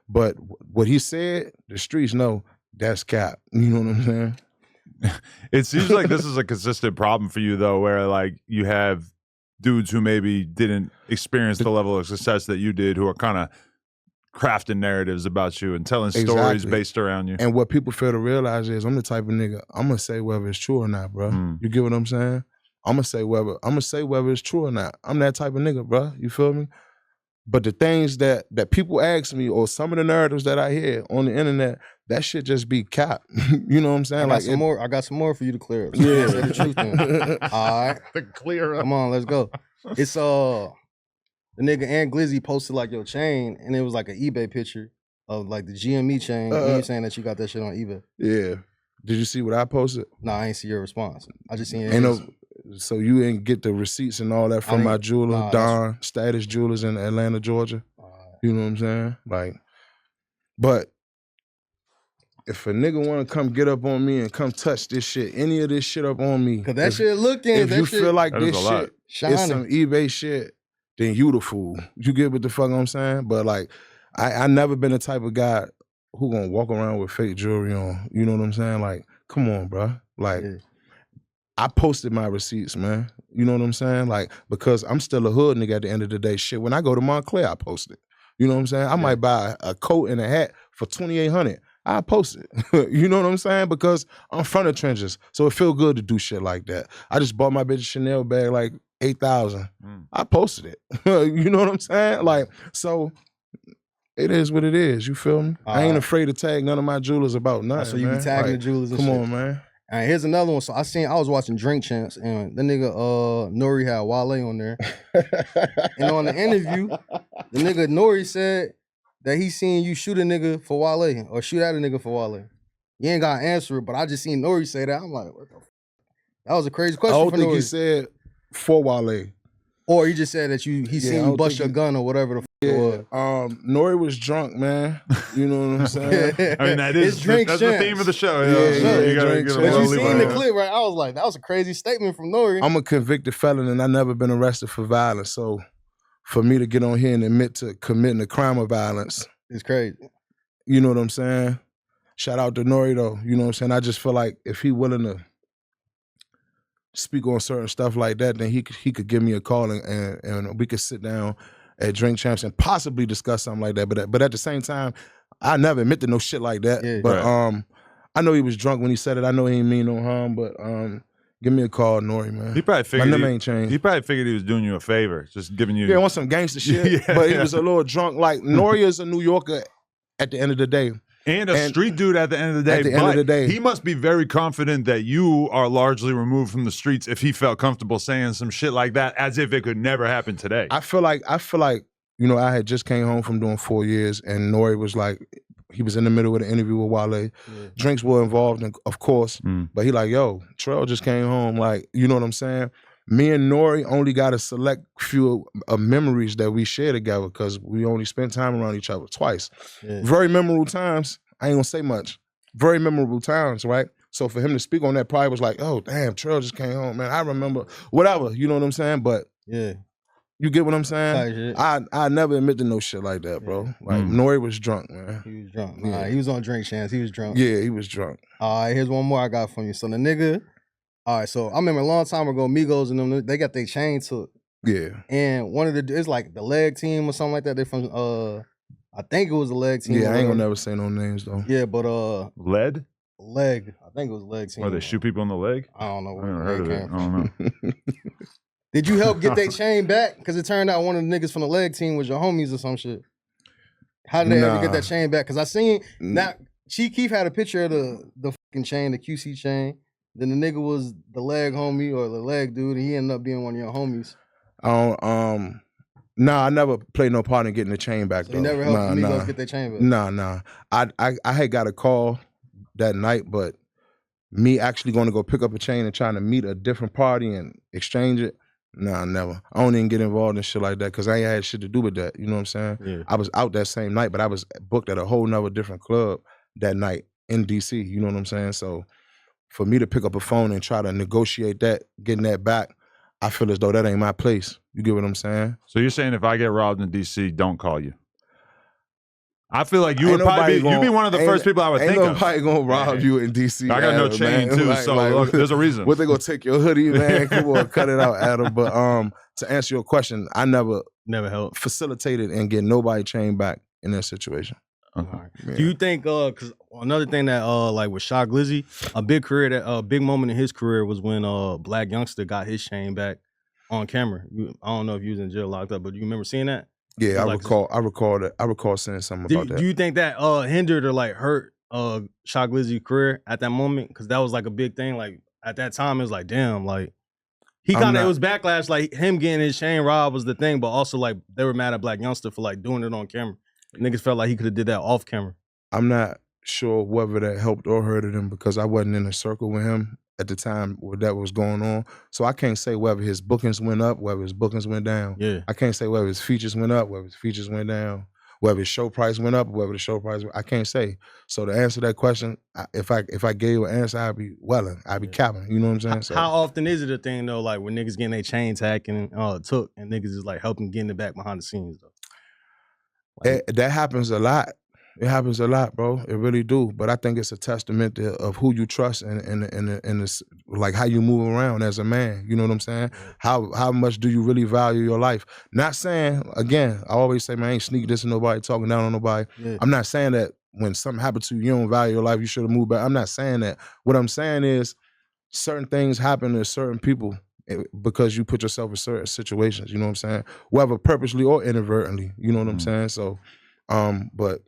but what he said, the streets know that's cap. You know what I'm saying? It seems like this is a consistent problem for you, though, where like you have dudes who maybe didn't experience the level of success that you did, who are kind of crafting narratives about you and telling stories based around you. And what people fail to realize is I'm the type of nigga, I'm gonna say whether it's true or not, bro. You get what I'm saying? I'm gonna say whether it's true or not. I'm that type of nigga, bro. You feel me? But the things that people ask me, or some of the narratives that I hear on the internet, that shit just be cap. You know what I'm saying? I got some more for you to clear up. So yeah, say the truth then. All right, the clear up. Come on, let's go. It's the nigga and Glizzy posted like your chain, and it was like an eBay picture of like the GME chain. And you saying that you got that shit on eBay? Yeah. Did you see what I posted? No, I ain't see your response. I just seen it. So you ain't get the receipts and all that from my jeweler, Don Status Jewelers in Atlanta, Georgia. You know what I'm saying? Like, but if a nigga want to come get up on me and come touch this shit, any of this shit up on me, cause that shit looking. If you feel like this shit is some eBay shit, then you the fool. You get what the fuck I'm saying? But like, I never been the type of guy who gonna walk around with fake jewelry on. You know what I'm saying? Like, come on, bro. Like. Yeah. I posted my receipts, man. You know what I'm saying? Like, because I'm still a hood nigga at the end of the day. Shit, when I go to Montclair, I post it. You know what I'm saying? I might buy a coat and a hat for $2,800. I post it. You know what I'm saying? Because I'm from the trenches. So it feel good to do shit like that. I just bought my bitch a Chanel bag like $8,000. I posted it. You know what I'm saying? Like, so it is what it is. You feel me? I ain't afraid to tag none of my jewelers about nothing. So you be tagging the jewelers and come shit. on, man. All right, here's another one. So I was watching Drink Champs, and the nigga Nore had Wale on there. And on the interview, the nigga Nore said that he seen you shoot a nigga for Wale or shoot at a nigga for Wale. You ain't gotta answer it, but I just seen Nore say that. I'm like, what the f? That was a crazy question. I don't think he said for Wale. Or he just said that he seen you bust your gun or whatever the f it was. Nore was drunk, man. You know what I'm saying? I mean, that's the theme of the show. You gotta get But you seen the clip, right? I was like, that was a crazy statement from Nore. I'm a convicted felon and I've never been arrested for violence. So for me to get on here and admit to committing a crime of violence, it's crazy. You know what I'm saying? Shout out to Nore though. You know what I'm saying? I just feel like if he willing to speak on certain stuff like that, then he could give me a call and we could sit down at Drink Champs and possibly discuss something like that. But at the same time, I never admit to no shit like that. Yeah, but I know he was drunk when he said it. I know he ain't mean no harm, but give me a call, Nore, man. He probably figured my name ain't changed. He probably figured he was doing you a favor, just giving you. Yeah, on some gangster shit. But he was a little drunk. Like Nore is a New Yorker at the end of the day. And a street dude at the end of the day. At the end of the day. He must be very confident that you are largely removed from the streets if he felt comfortable saying some shit like that as if it could never happen today. I feel like, you know, I had just came home from doing 4 years and Nore was like, he was in the middle of the interview with Wale. Yeah. Drinks were involved, of course, but he like, yo, Trel just came home. Like, you know what I'm saying? Me and Nore only got a select few of memories that we share together because we only spent time around each other twice. Yeah. Very memorable times. I ain't gonna say much. Very memorable times, right? So for him to speak on that probably was like, oh, damn, Trel just came home, man. I remember, whatever, you know what I'm saying? But yeah, you get what I'm saying? I never admit to no shit like that, bro. Like, Nore was drunk, man. He was drunk. Yeah. He was on Drink Champs. He was drunk. Yeah, he was drunk. All right, here's one more I got from you. So the nigga, all right, so I remember a long time ago, Migos and them, they got their chain took. Yeah. And one of it's like the leg team or something like that. They from, I think it was the leg team. Yeah, I ain't gonna never say no names though. Yeah, but Leg? I think it was leg team. Or they shoot people in the leg? I don't know. I never heard of it. I don't know. Did you help get that chain back? Because it turned out one of the niggas from the leg team was your homies or some shit. How did they ever get that chain back? Because I seen now Chief Keef had a picture of the fucking chain, the QC chain. Then the nigga was the leg homie or the leg dude, and he ended up being one of your homies. Nah, I never played no part in getting the chain back. So you never helped Migos get their chain back? Nah. I had got a call that night, but me actually going to go pick up a chain and trying to meet a different party and exchange it, nah, never. I don't even get involved in shit like that because I ain't had shit to do with that. You know what I'm saying? Yeah. I was out that same night, but I was booked at a whole nother different club that night in DC. You know what I'm saying? So for me to pick up a phone and try to negotiate that, getting that back, I feel as though that ain't my place. You get what I'm saying? So you're saying if I get robbed in DC, don't call you? I feel like you would probably you'd be one of the first people I would think of. Ain't nobody gonna rob you in DC. I got no chain man. too, so look, there's a reason. What they gonna take your hoodie, man? Come on, cut it out, Adam. But to answer your question, I never helped facilitated and get nobody chain back in that situation. Yeah. Do you think because another thing that like with Shot Glizzy, a big moment in his career was when Black Youngster got his chain back on camera. I don't know if you was in jail locked up, but do you remember seeing that? Yeah, I recall saying something about that. Do you think that hindered or like hurt Shot Glizzy's career at that moment? Because that was like a big thing. Like at that time, it was like, damn, like he kind of, it was backlash. Like him getting his chain robbed was the thing, but also like they were mad at Black Youngster for like doing it on camera. Niggas felt like he could have did that off camera. I'm not sure whether that helped or hurted him because I wasn't in a circle with him at the time where that was going on. So I can't say whether his bookings went up, whether his bookings went down. Yeah. I can't say whether his features went up, whether his features went down, whether his show price went up, whether the show price I can't say. So to answer that question, if I gave you an answer, I'd be welling. I'd be capping. You know what I'm saying? So, how often is it a thing though, like when niggas getting their chains hacked and took and niggas is like helping getting it back behind the scenes though? Like, that happens a lot. It happens a lot, bro. It really do. But I think it's a testament of who you trust and like how you move around as a man. You know what I'm saying? How much do you really value your life? Not saying, again, I always say, man, I ain't sneak this to nobody, talking down on nobody. Yeah. I'm not saying that when something happened to you, you don't value your life, you should have moved back. I'm not saying that. What I'm saying is certain things happen to certain people because you put yourself in certain situations. You know what I'm saying? Whether purposely or inadvertently. You know what I'm saying? So, but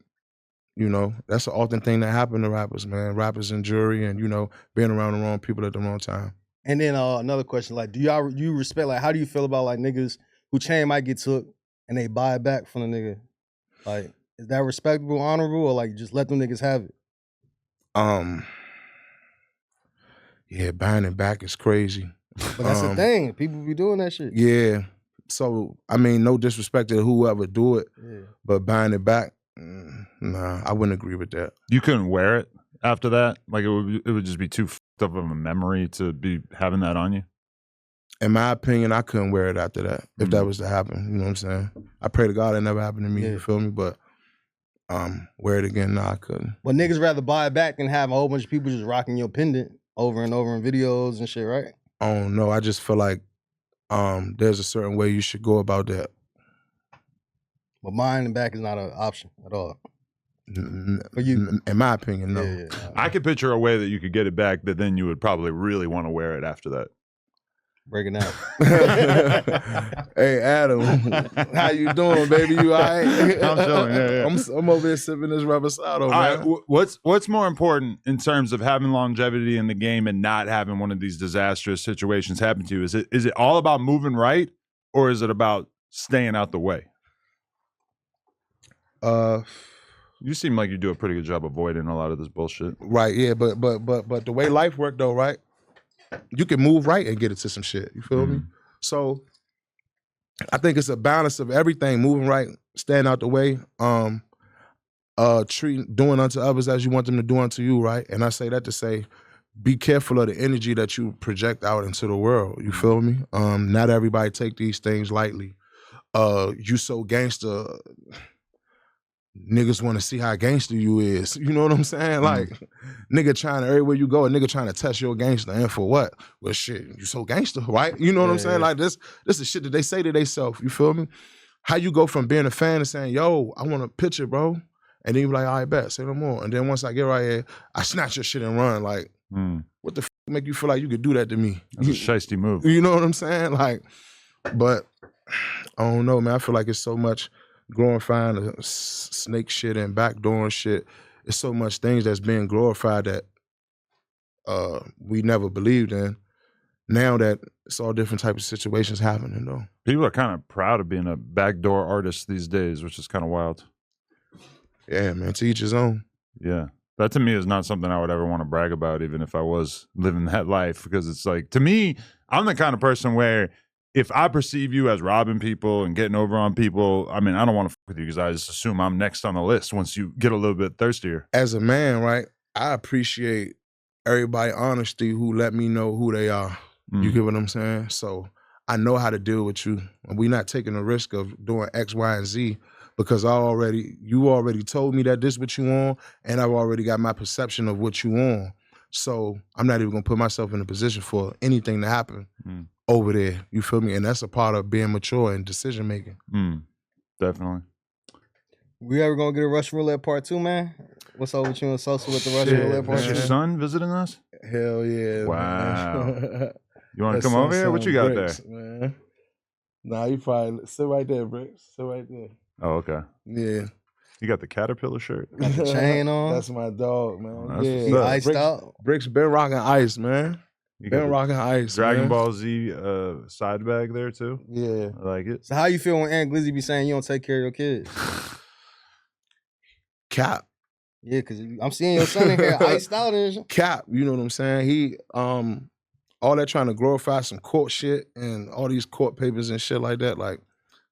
you know, that's an often thing that happened to rappers, man. Rappers and jury and, you know, being around the wrong people at the wrong time. And then another question, like, do you respect, like, how do you feel about, like, niggas who chain might get took and they buy it back from the nigga? Like, is that respectable, honorable, or, like, just let them niggas have it? Yeah, buying it back is crazy. But that's the thing. People be doing that shit. Yeah. So, I mean, no disrespect to whoever do it, but buying it back, nah, I wouldn't agree with that. You couldn't wear it after that? Like it would just be too fucked up of a memory to be having that on you? In my opinion, I couldn't wear it after that, if that was to happen. You know what I'm saying? I pray to God it never happened to me, you feel me? But wear it again, nah, I couldn't. But niggas rather buy it back than have a whole bunch of people just rocking your pendant over and over in videos and shit, right? I don't know. I just feel like there's a certain way you should go about that. But buying it back is not an option at all. For you, in my opinion, no. Yeah. I could picture a way that you could get it back that then you would probably really want to wear it after that. Break it out. Hey, Adam, how you doing, baby? You all right? I'm chilling, yeah. I'm over here sipping this Reposado, man. Right, what's more important in terms of having longevity in the game and not having one of these disastrous situations happen to you? Is it all about moving right, or is it about staying out the way? You seem like you do a pretty good job avoiding a lot of this bullshit. Right, yeah, but the way life worked though, right? You can move right and get into some shit. You feel me? So I think it's a balance of everything, moving right, staying out the way, doing unto others as you want them to do unto you, right? And I say that to say, be careful of the energy that you project out into the world. You feel me? Not everybody take these things lightly. You so gangster, niggas want to see how gangster you is. You know what I'm saying? Like, nigga trying to, everywhere you go, a nigga trying to test your gangster. And for what? Well, shit, you so gangster, right? You know what I'm saying? Like, this is shit that they say to themselves. You feel me? How you go from being a fan and saying, yo, I want a picture, bro. And then you be like, all right, bet, say no more. And then once I get right here, I snatch your shit and run. Like, what the f make you feel like you could do that to me? That's a shiesty move. You know what I'm saying? Like, but I don't know, man. I feel like it's so much glorifying the snake shit and backdoor and shit. It's so much things that's being glorified that we never believed in. Now that it's all different types of situations happening, though. People are kind of proud of being a backdoor artist these days, which is kind of wild. Yeah, man, to each his own. Yeah. That to me is not something I would ever want to brag about, even if I was living that life. Because it's like, to me, I'm the kind of person where if I perceive you as robbing people and getting over on people, I mean, I don't want to fuck with you because I just assume I'm next on the list once you get a little bit thirstier. As a man, right, I appreciate everybody honesty who let me know who they are. You get what I'm saying? So I know how to deal with you. We're not taking the risk of doing X, Y, and Z because you already told me that this is what you want, and I've already got my perception of what you want. So I'm not even gonna put myself in a position for anything to happen over there. You feel me? And that's a part of being mature and decision making. Definitely. We ever gonna get a Russian roulette part 2, man? What's up with you and Sosa with the Russian roulette part 2? Is your son visiting us? Hell yeah. Wow. Man. You want to come over here? What you got Bricks, there? Man. Nah, you probably sit right there, Bricks. Sit right there. Oh, okay. Yeah. You got the Caterpillar shirt? Got the chain on? That's my dog, man. Oh, yeah. He iced out? Bricks been rocking ice, man. Been rocking ice, Dragon man. Ball Z side bag there, too? Yeah. I like it. So how you feel when Aunt Glizzy be saying you don't take care of your kids? Cap. Yeah, because I'm seeing your son in here iced out and shit. Cap, you know what I'm saying? He, all that trying to glorify some court shit and all these court papers and shit like that, like,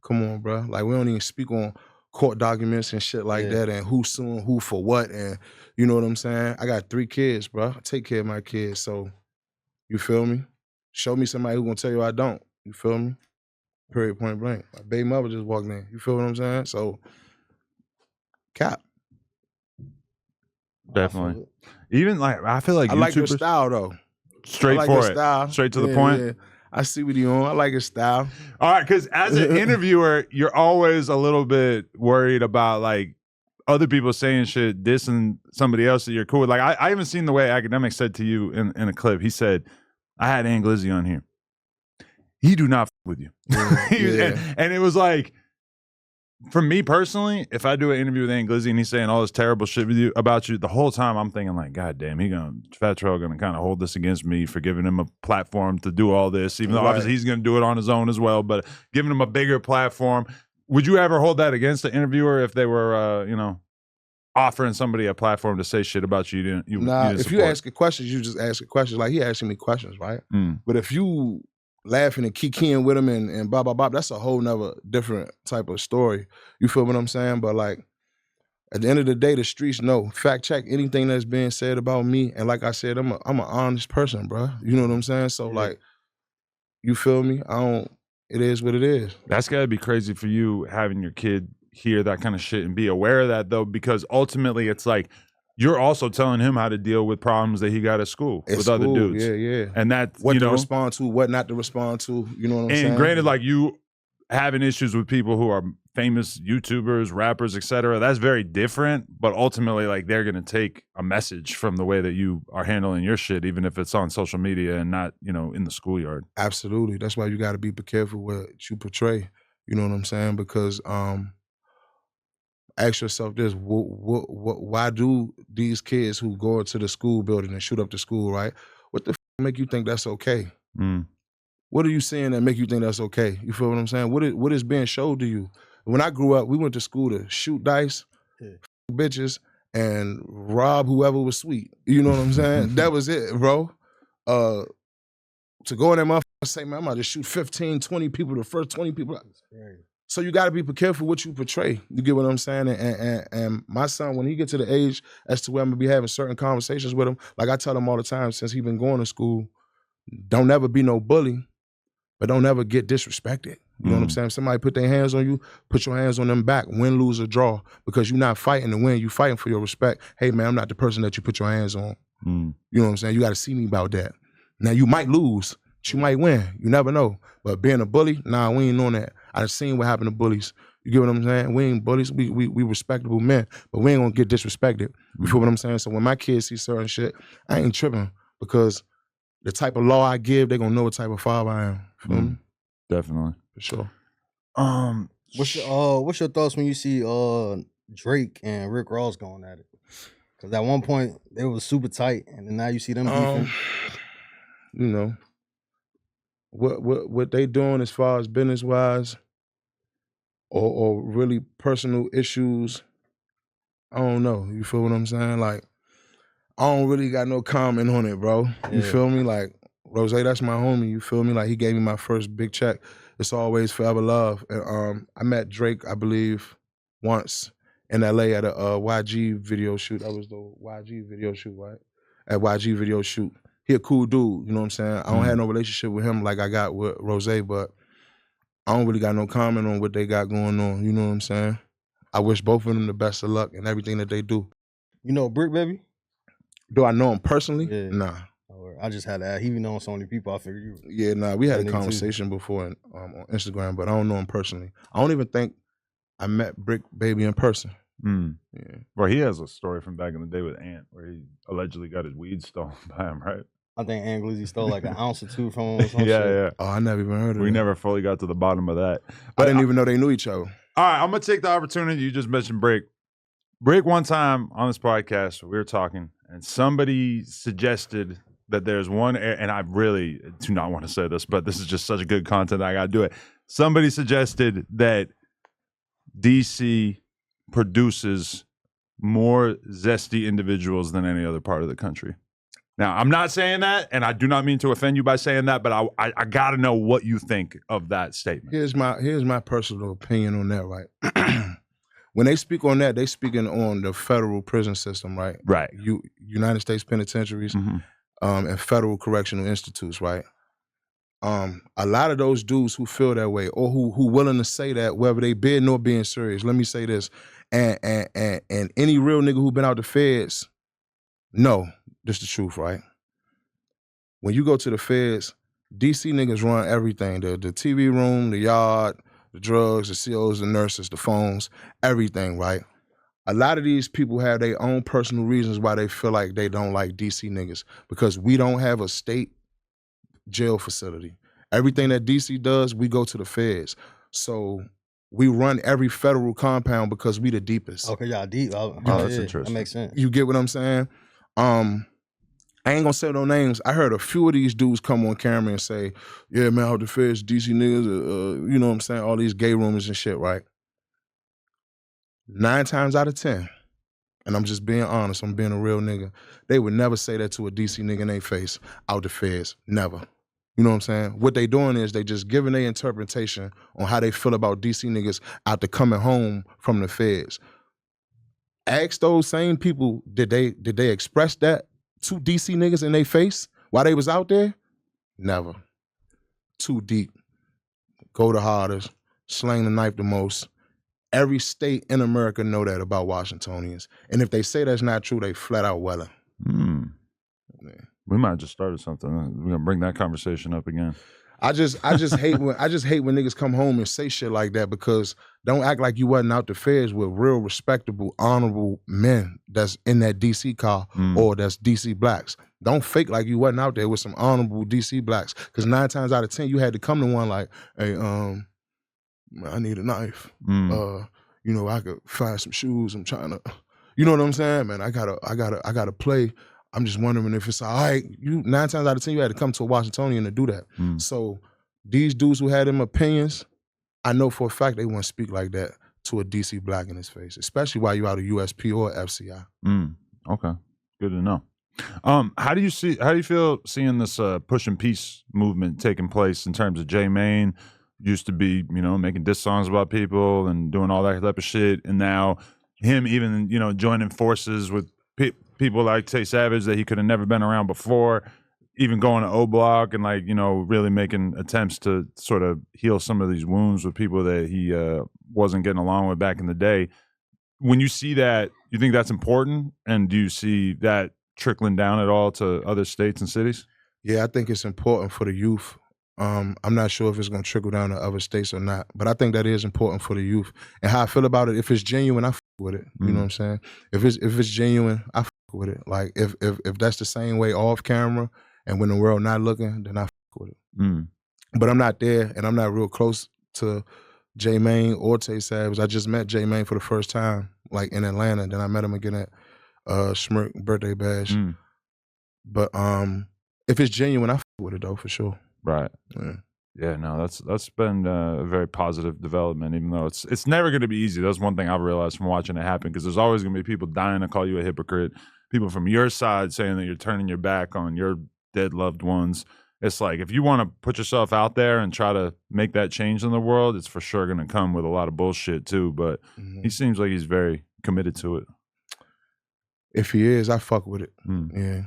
come on, bro. Like, we don't even speak on court documents and shit like that and who's suing who for what and you know what I'm saying? I got 3 kids, bro. I take care of my kids, so you feel me? Show me somebody who gonna tell you I don't. You feel me? Period, point blank. My baby mother just walked in. You feel what I'm saying? So, cap. Definitely. Even like, I feel like I like your style though. Straight like for your it. style. Straight to the point. Yeah. I see what you on. I like his style. All right, because as an interviewer, you're always a little bit worried about like other people saying shit, dissing somebody else that you're cool with. Like I even seen the way Academic said to you in a clip. He said, "I had Aunt Glizzy on here. He do not f with you." And it was like, for me personally, if I do an interview with Aunt Glizzy and he's saying all this terrible shit with you about you, the whole time I'm thinking like, God damn, Fat Trel gonna kind of hold this against me for giving him a platform to do all this, even though obviously he's gonna do it on his own as well, but giving him a bigger platform. Would you ever hold that against the interviewer if they were, offering somebody a platform to say shit about you? You didn't if you ask a question, you just ask a question. Like he asking me questions, right? But if you laughing and kikiing with him and blah, blah, blah, that's a whole nother different type of story. You feel what I'm saying? But like, at the end of the day, the streets know. Fact check anything that's being said about me. And like I said, I'm an honest person, bro. You know what I'm saying? So like, you feel me? It is what it is. That's gotta be crazy for you having your kid hear that kind of shit and be aware of that though, because ultimately it's like, you're also telling him how to deal with problems that he got at school with other dudes. Yeah. And that's what to respond to, what not to respond to. You know what I'm saying? And granted, like you having issues with people who are famous YouTubers, rappers, etc. That's very different. But ultimately, like they're gonna take a message from the way that you are handling your shit, even if it's on social media and not, in the schoolyard. Absolutely. That's why you got to be careful what you portray. You know what I'm saying? Because ask yourself this: why do these kids who go into the school building and shoot up the school, right? What the make you think that's okay? What are you seeing that make you think that's okay? You feel what I'm saying? What is being showed to you? When I grew up, we went to school to shoot dice, bitches, and rob whoever was sweet. You know what I'm saying? That was it, bro. To go in that motherfucker and say, man, I'm about to shoot 15, 20 people, the first 20 people. So you got to be careful what you portray. You get what I'm saying? And my son, when he gets to the age as to where I'm going to be having certain conversations with him, like I tell him all the time since he been going to school, don't ever be no bully, but don't ever get disrespected. You know what I'm saying? If somebody put their hands on you, put your hands on them back, win, lose, or draw, because you're not fighting to win, you fighting for your respect. Hey, man, I'm not the person that you put your hands on. You know what I'm saying? You got to see me about that. Now, you might lose, but you might win. You never know. But being a bully, nah, we ain't on that. I've seen what happened to bullies. You get what I'm saying? We ain't bullies. We respectable men, but we ain't gonna get disrespected. You feel what I'm saying? So when my kids see certain shit, I ain't tripping because the type of law I give, they gonna know what type of father I am. Feel me? Definitely. For sure. What's your thoughts when you see Drake and Rick Ross going at it? Because at one point they was super tight, and then now you see them beefing. You know, what they doing as far as business wise or really personal issues, I don't know. You feel what I'm saying? Like, I don't really got no comment on it, bro. You feel me? Like, Rose, that's my homie. You feel me? Like, he gave me my first big check. It's always forever love. And I met Drake, I believe, once in LA at a YG video shoot. That was the YG video shoot, right? At YG video shoot. He a cool dude, you know what I'm saying? I don't have no relationship with him like I got with Rose, but I don't really got no comment on what they got going on, you know what I'm saying? I wish both of them the best of luck in everything that they do. You know Brick Baby? Do I know him personally? Yeah. Nah. I just had to ask. He be knowing so many people, I figured you. Yeah, nah, we had a conversation before on Instagram, but I don't know him personally. I don't even think I met Brick Baby in person. Yeah. Well, he has a story from back in the day with Ant where he allegedly got his weed stolen by him, right? I think Ant Glizzy stole like an ounce or two from him or some yeah, shit. yeah. Oh, I never even heard of it. We never fully got to the bottom of that. But I didn't even know they knew each other. All right, I'm going to take the opportunity. You just mentioned Brick. Brick, one time on this podcast, we were talking, and somebody suggested that there's one, and I really do not want to say this, but this is just such a good content that I got to do it. Somebody suggested that DC produces more zesty individuals than any other part of the country. Now, I'm not saying that, and I do not mean to offend you by saying that, but I got to know what you think of that statement. Here's my personal opinion on that, right? When they speak on that, they speaking on the federal prison system, right? Right. United States penitentiaries and federal correctional institutes, right? A lot of those dudes who feel that way or who willing to say that, whether they bid nor being serious, let me say this, and any real nigga who been out the feds, no, this the truth, right? When you go to the feds, DC niggas run everything, the TV room, the yard, the drugs, the COs, the nurses, the phones, everything, right? A lot of these people have their own personal reasons why they feel like they don't like DC niggas because we don't have a state jail facility. Everything that DC does, we go to the feds. So we run every federal compound because we the deepest. Okay, y'all deep. That's interesting. That makes sense. You get what I'm saying? I ain't gonna say no names. I heard a few of these dudes come on camera and say, yeah, man, out the feds, DC niggas, you know what I'm saying? All these gay rumors and shit, right? 9 times out of 10, and I'm just being honest, I'm being a real nigga, they would never say that to a DC nigga in their face, out the feds, never. You know what I'm saying? What they doing is they just giving their interpretation on how they feel about DC niggas after coming home from the feds. Ask those same people, did they express that to DC niggas in their face while they was out there? Never. Too deep. Go the hardest. Slang the knife the most. Every state in America know that about Washingtonians. And if they say that's not true, they flat out welling. Yeah. We might have just started something. We're gonna bring that conversation up again. I just hate when niggas come home and say shit like that because don't act like you wasn't out the feds with real respectable, honorable men that's in that DC car or that's DC blacks. Don't fake like you wasn't out there with some honorable DC blacks because 9 times out of 10 you had to come to one like, hey, I need a knife. You know, I could find some shoes. I'm trying to, you know what I'm saying, man? I gotta play. I'm just wondering if it's all right. 9 times out of 10, you had to come to a Washingtonian to do that. So these dudes who had them opinions, I know for a fact they wouldn't speak like that to a DC black in his face, especially while you out of USP or FCI. Okay, good to know. How do you feel seeing this push and peace movement taking place in terms of J Mane? Used to be, you know, making diss songs about people and doing all that type of shit, and now him even, you know, joining forces with people like Tay Savage that he could have never been around before, even going to O Block and, like, you know, really making attempts to sort of heal some of these wounds with people that he wasn't getting along with back in the day. When you see that, you think that's important? And do you see that trickling down at all to other states and cities? Yeah, I think it's important for the youth. I'm not sure if it's going to trickle down to other states or not, but I think that is important for the youth. And how I feel about it, if it's genuine, I f with it. You know what I'm saying? If it's genuine, I f with it. Like if that's the same way off camera and when the world not looking, then I f with it. But I'm not there, and I'm not real close to J Mane or Tay Savage. I just met J Mane for the first time, like in Atlanta. Then I met him again at Schmirk birthday bash. But if it's genuine, I f with it though for sure. Right. Yeah, no, that's been a very positive development, even though it's never going to be easy. That's one thing I've realized from watching it happen, because there's always going to be people dying to call you a hypocrite, people from your side saying that you're turning your back on your dead loved ones. It's like, if you want to put yourself out there and try to make that change in the world, it's for sure going to come with a lot of bullshit too. But he seems like he's very committed to it. If he is, I fuck with it. Yeah.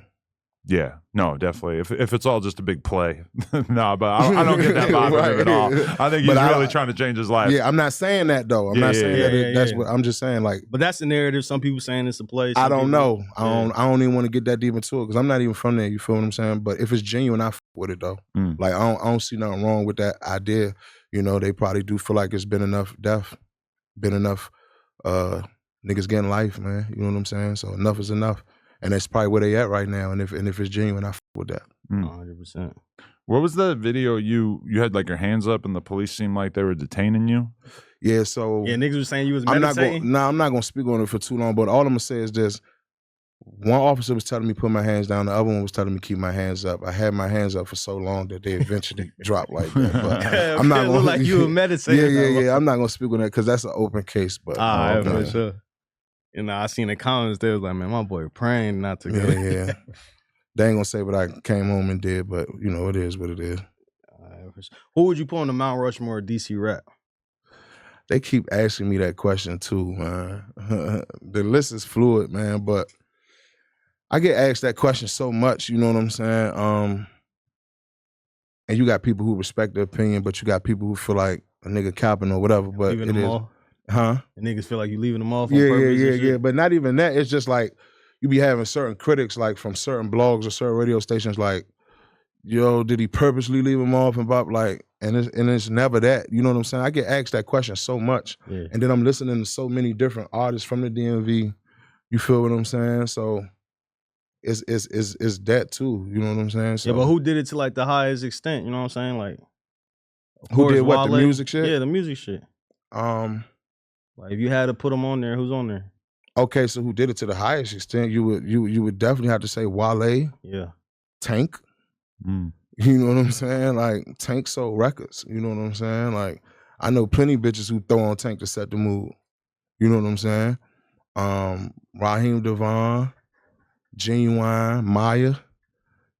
Yeah, no, definitely. If it's all just a big play, no, but I don't get that vibe from him at all. I think he's really trying to change his life. Yeah, I'm not saying that though. I'm not saying that. That's what I'm just saying. Like, but that's the narrative. Some people saying it's a play. I don't know. I don't even want to get that deep into it because I'm not even from there. You feel what I'm saying? But if it's genuine, I fuck with it though. Like, I don't see nothing wrong with that idea. You know, they probably do feel like it's been enough death, been enough niggas getting life, man. You know what I'm saying? So enough is enough. And that's probably where they at right now. And if it's genuine, I f with that. 100%. What was the video you had like your hands up and the police seemed like they were detaining you? Yeah, so niggas were saying you was meditating. I'm not gonna speak on it for too long, but all I'm gonna say is this. One officer was telling me put my hands down, the other one was telling me keep my hands up. I had my hands up for so long that they eventually dropped like that. But I'm not gonna look like you were meditating. Yeah. I'm not gonna speak on that because that's an open case. But for sure. You know, I seen the comments. They was like, "Man, my boy praying not to go." Yeah. They ain't gonna say what I came home and did, but you know, it is what it is. Who would you put on the Mount Rushmore of DC rap? They keep asking me that question too, man. The list is fluid, man, but I get asked that question so much. You know what I'm saying? And you got people who respect their opinion, but you got people who feel like a nigga capping or whatever. But it is. Huh? And niggas feel like you leaving them off on purpose. Yeah. But not even that. It's just like you be having certain critics like from certain blogs or certain radio stations like, yo, did he purposely leave them off and bop like, and it's never that. You know what I'm saying? I get asked that question so much. Yeah. And then I'm listening to so many different artists from the DMV. You feel what I'm saying? So it's that too. You know what I'm saying? So, yeah, but who did it to like the highest extent? You know what I'm saying? Like, who did what? The music shit? Yeah, the music shit. Like if you had to put them on there, who's on there? Okay, so who did it to the highest extent? You would definitely have to say Wale. Yeah. Tank. You know what I'm saying? Like Tank sold records. You know what I'm saying? Like I know plenty of bitches who throw on Tank to set the mood. You know what I'm saying? Raheem Devon, Genuine, Maya.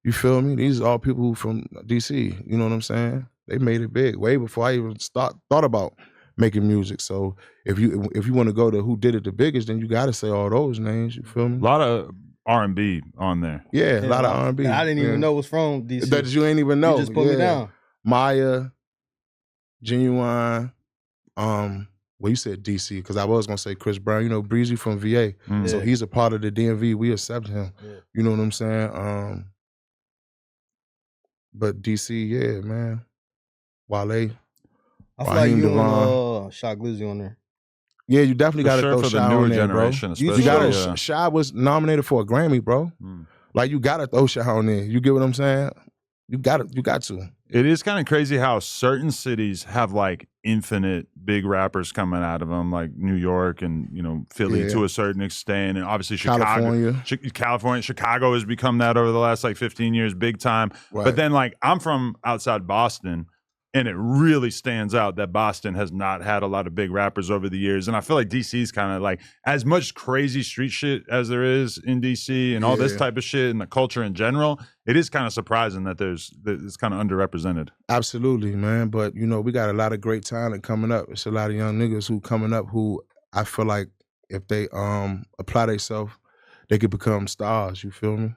You feel me? These are all people who from DC. You know what I'm saying? They made it big way before I even thought about making music. So if you want to go to who did it the biggest, then you got to say all those names. You feel me? A lot of R&B on there. Yeah, a lot of R&B. I didn't even know it was from DC. That you ain't even know. You just put me down. Maya, Genuine. Well, you said DC because I was gonna say Chris Brown. You know, Breezy from VA. So he's a part of the DMV. We accept him. Yeah. You know what I'm saying? But DC, yeah, man. Wale. I feel like you and Shot Glizzy on there. Yeah, you definitely got to throw Shy on there, bro. You got Shy was nominated for a Grammy, bro. Like you got to throw Shy on there. You get what I'm saying? You got to. It is kind of crazy how certain cities have like infinite big rappers coming out of them, like New York and Philly to a certain extent, and obviously Chicago. Chicago has become that over the last like 15 years, big time. Right. But then like I'm from outside Boston. And it really stands out that Boston has not had a lot of big rappers over the years. And I feel like DC's kind of like, as much crazy street shit as there is in DC and all this type of shit and the culture in general, it is kind of surprising that it's kind of underrepresented. Absolutely, man. But, we got a lot of great talent coming up. It's a lot of young niggas who coming up who I feel like if they apply themselves, they could become stars. You feel me?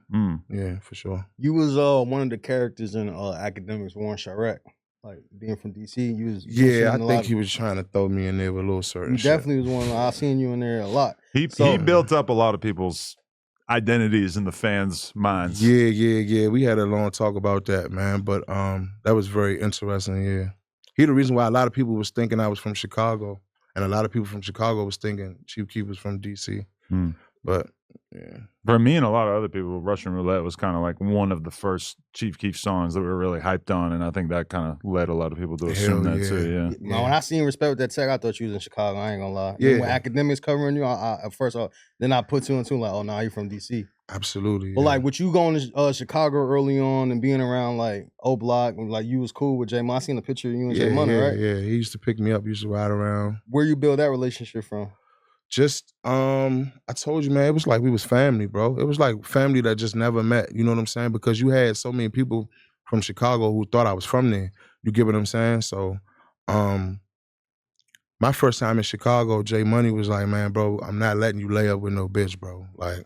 Yeah, for sure. You was one of the characters in Academics, Warren Chirac. Like being from DC, you was I think he was trying to throw me in there with a little certain shit. Definitely was one. I seen you in there a lot. He built up a lot of people's identities in the fans' minds. Yeah. We had a long talk about that, man. But that was very interesting. Yeah, he the reason why a lot of people was thinking I was from Chicago, and a lot of people from Chicago was thinking Chief Keef was from DC. But yeah. For me and a lot of other people, Russian Roulette was kind of like one of the first Chief Keef songs that were really hyped on, and I think that kind of led a lot of people to assume that too. Yeah. When I seen Respect With That Tech, I thought you was in Chicago. I ain't gonna lie. Yeah. When Academics covering you, at first, then I put two and two like, oh no, you from DC. Absolutely. But like, with you going to Chicago early on and being around like O Block, like you was cool with J Money. I seen a picture of you and J Money, right? Yeah, he used to pick me up. He used to ride around. Where you build that relationship from? Just I told you, man, it was like we was family, bro. It was like family that just never met. You know what I'm saying? Because you had so many people from Chicago who thought I was from there. You get what I'm saying? So my first time in Chicago, Jay Money was like, man, bro, I'm not letting you lay up with no bitch, bro. Like,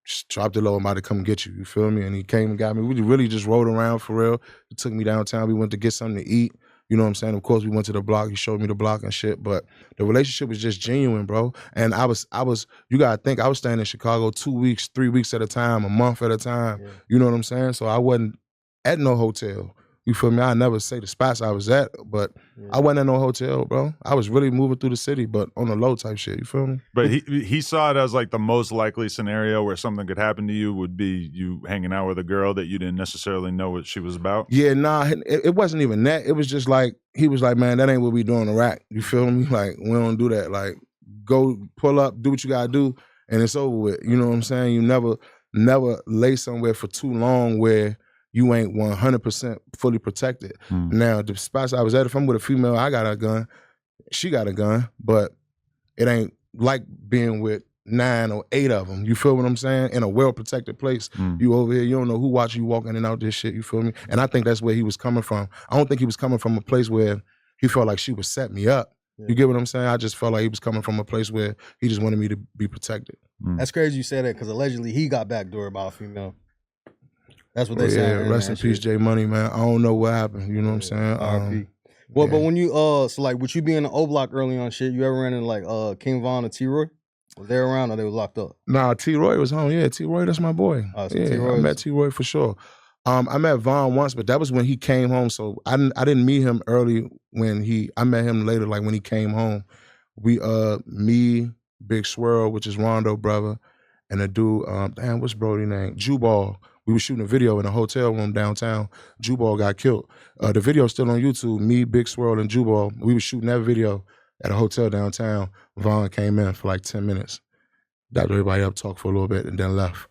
just drop the low, I'm about to come get you. You feel me? And he came and got me. We really just rode around for real. He took me downtown. We went to get something to eat. You know what I'm saying? Of course, we went to the block. He showed me the block and shit. But the relationship was just genuine, bro. And I was, you gotta think, I was staying in Chicago 2 weeks, 3 weeks at a time, a month at a time. Yeah. You know what I'm saying? So I wasn't at no hotel. You feel me? I never say the spots I was at, but I wasn't at no hotel, bro. I was really moving through the city, but on the low type shit. You feel me? But he saw it as like the most likely scenario where something could happen to you would be you hanging out with a girl that you didn't necessarily know what she was about. Yeah, nah, it wasn't even that. It was just like, he was like, man, that ain't what we do in Iraq. You feel me? Like, we don't do that. Like, go pull up, do what you gotta do, and it's over with. You know what I'm saying? You never lay somewhere for too long where you ain't 100% fully protected. Now, the spots I was at, if I'm with a female, I got a gun, she got a gun, but it ain't like being with 9 or 8 of them. You feel what I'm saying? In a well-protected place. You over here, you don't know who watching you walk in and out this shit, you feel me? And I think that's where he was coming from. I don't think he was coming from a place where he felt like she would set me up. You get what I'm saying? I just felt like he was coming from a place where he just wanted me to be protected. That's crazy you said that, because allegedly he got backdoored by a female. That's what they say. Yeah, rest in peace, Jay Money, man. I don't know what happened. You know what I'm saying? R.I.P. Well, but when you so like, would you be in the O Block early on shit? You ever ran into like King Von or T.Roy? Was they around or they was locked up? Nah, T.Roy was home. Yeah, T.Roy, that's my boy. So yeah, T-Roy I met T.Roy for sure. I met Von once, but that was when he came home. So I didn't meet him early I met him later, like when he came home. We me, Big Swirl, which is Rondo brother, and a dude, what's Brody name? Jubal. We were shooting a video in a hotel room downtown. Jubal got killed. The video's still on YouTube. Me, Big Swirl, and Jubal. We were shooting that video at a hotel downtown. Vaughn came in for like 10 minutes. Dapped everybody up, talked for a little bit, and then left.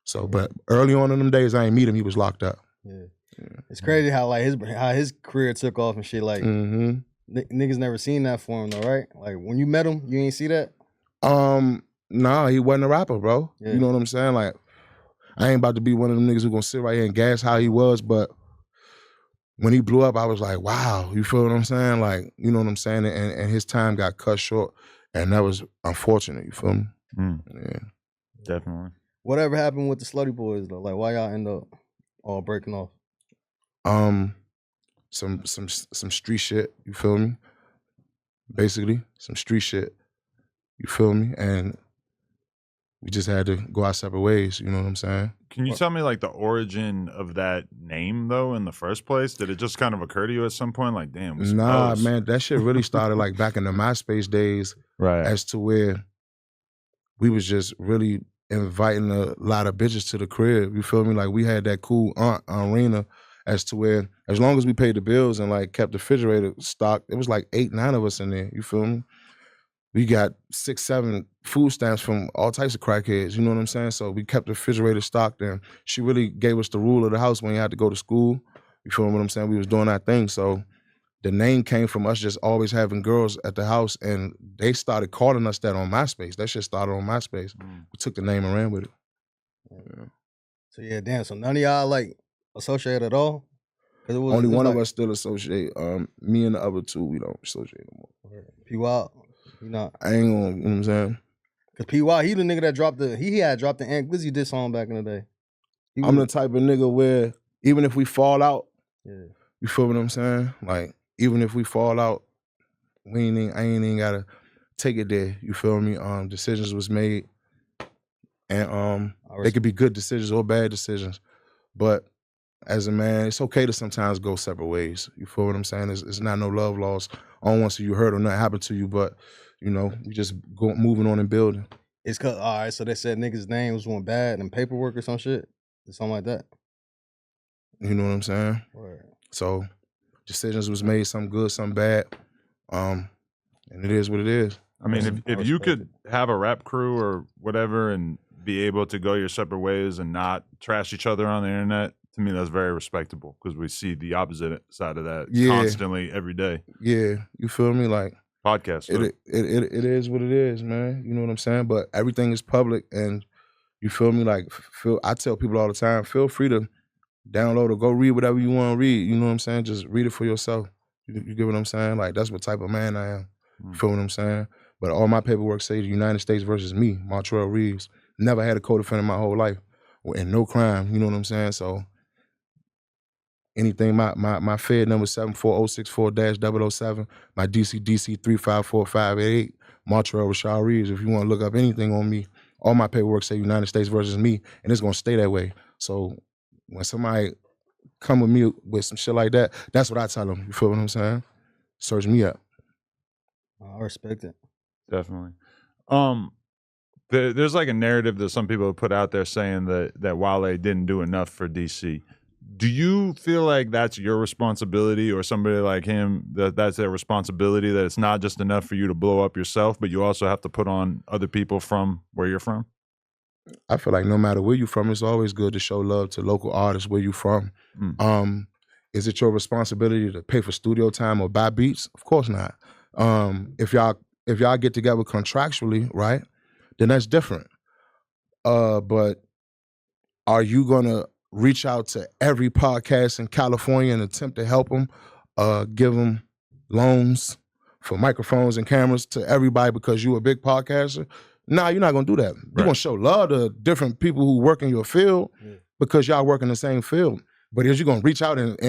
So, but early on in them days, I ain't meet him. He was locked up. Yeah. It's crazy how like his career took off and shit. Like niggas never seen that for him though, right? Like when you met him, you ain't see that? Nah, he wasn't a rapper, bro. You know what I'm saying? Like, I ain't about to be one of them niggas who gonna sit right here and gas how he was, but when he blew up, I was like, wow, you feel what I'm saying? Like, you know what I'm saying? And his time got cut short, and that was unfortunate, you feel me? Yeah. Definitely. Whatever happened with the Slutty Boys though? Like, why y'all end up all breaking off? Some street shit, you feel me? Basically, some street shit, you feel me? And we just had to go our separate ways, you know what I'm saying? Can you tell me like the origin of that name though in the first place? Did it just kind of occur to you at some point? Like, damn, we Nah, man, that shit really started like back in the MySpace days, right? As to where we was just really inviting a lot of bitches to the crib, you feel me? Like we had that cool arena as to where as long as we paid the bills and like kept the refrigerator stocked, it was like 8, 9 of us in there, you feel me? We got 6, 7 food stamps from all types of crackheads, you know what I'm saying? So we kept the refrigerator stocked, and she really gave us the rule of the house when you had to go to school. You feel what I'm saying? We was doing our thing. So the name came from us just always having girls at the house, and they started calling us that on MySpace. That shit started on MySpace. We took the name and ran with it. Yeah. So yeah, damn. So none of y'all like associate at all? Only one of us still associate. Me and the other 2, we don't associate no more. P-Wild, you know. I ain't gonna, you know what I'm saying? Cause P.Y., he the nigga that dropped he had dropped the Ant Glizzy diss song back in the day. I'm the type of nigga where even if we fall out, you feel what I'm saying? Like, even if we fall out, I ain't even gotta take it there, you feel me? Decisions was made, and they could be good decisions or bad decisions, but as a man, it's okay to sometimes go separate ways. You feel what I'm saying? It's not no love lost. I don't want to see you hurt or nothing happen to you, but you know, we just go moving on and building. It's cause all right, so they said niggas' names went bad in paperwork or some shit, or something like that. You know what I'm saying? Right. So decisions was made, some good, some bad, and it is what it is. I mean, if you could have a rap crew or whatever and be able to go your separate ways and not trash each other on the internet, to me, that's very respectable because we see the opposite side of that constantly every day. Yeah, you feel me? Like, podcast. It is what it is, man. You know what I'm saying? But everything is public, and you feel me? Like, I tell people all the time, feel free to download or go read whatever you want to read. You know what I'm saying? Just read it for yourself. You get what I'm saying? Like, that's what type of man I am. You feel what I'm saying? But all my paperwork say the United States versus me, Trel Reeves. Never had a co-defendant my whole life, and no crime. You know what I'm saying? So anything, my Fed number 74064-007, my DC 354588, Trel Rashad Reeves. If you want to look up anything on me, all my paperwork say United States versus me, and it's gonna stay that way. So when somebody come with me with some shit like that, that's what I tell them. You feel what I'm saying? Search me up. I respect it. Definitely. There's like a narrative that some people have put out there saying that Wale didn't do enough for DC. Do you feel like that's your responsibility, or somebody like him, that's their responsibility, that it's not just enough for you to blow up yourself, but you also have to put on other people from where you're from? I feel like no matter where you're from, it's always good to show love to local artists where you're from. Is it your responsibility to pay for studio time or buy beats? Of course not. If y'all get together contractually, right, then that's different. But are you gonna reach out to every podcast in California and attempt to help them, give them loans for microphones and cameras to everybody because you're a big podcaster? Nah, you're not gonna do that. You're gonna show love to different people who work in your field because y'all work in the same field. But is you gonna reach out and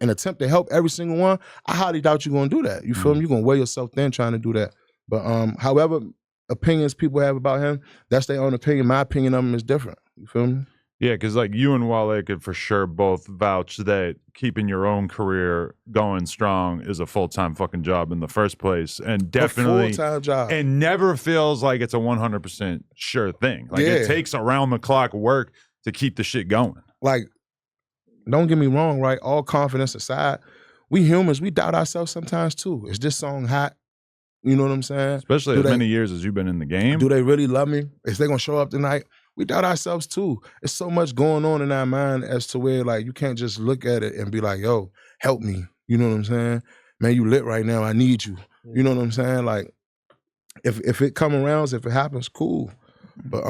attempt to help every single one? I highly doubt you're gonna do that. You feel me? You're gonna wear yourself thin trying to do that. But however opinions people have about him, that's their own opinion. My opinion of him is different. You feel me? Yeah, because like you and Wale could for sure both vouch that keeping your own career going strong is a full-time fucking job in the first place, and definitely a full-time job, and never feels like it's a 100% sure thing. Like it takes around-the-clock work to keep the shit going. Like, don't get me wrong, right? All confidence aside, we humans, we doubt ourselves sometimes too. Is this song hot? You know what I'm saying? Especially as many years as you've been in the game. Do they really love me? Is they gonna show up tonight? We doubt ourselves too. It's so much going on in our mind as to where, like, you can't just look at it and be like, yo, help me. You know what I'm saying? Man, you lit right now. I need you. You know what I'm saying? Like, if it come around, if it happens, cool. But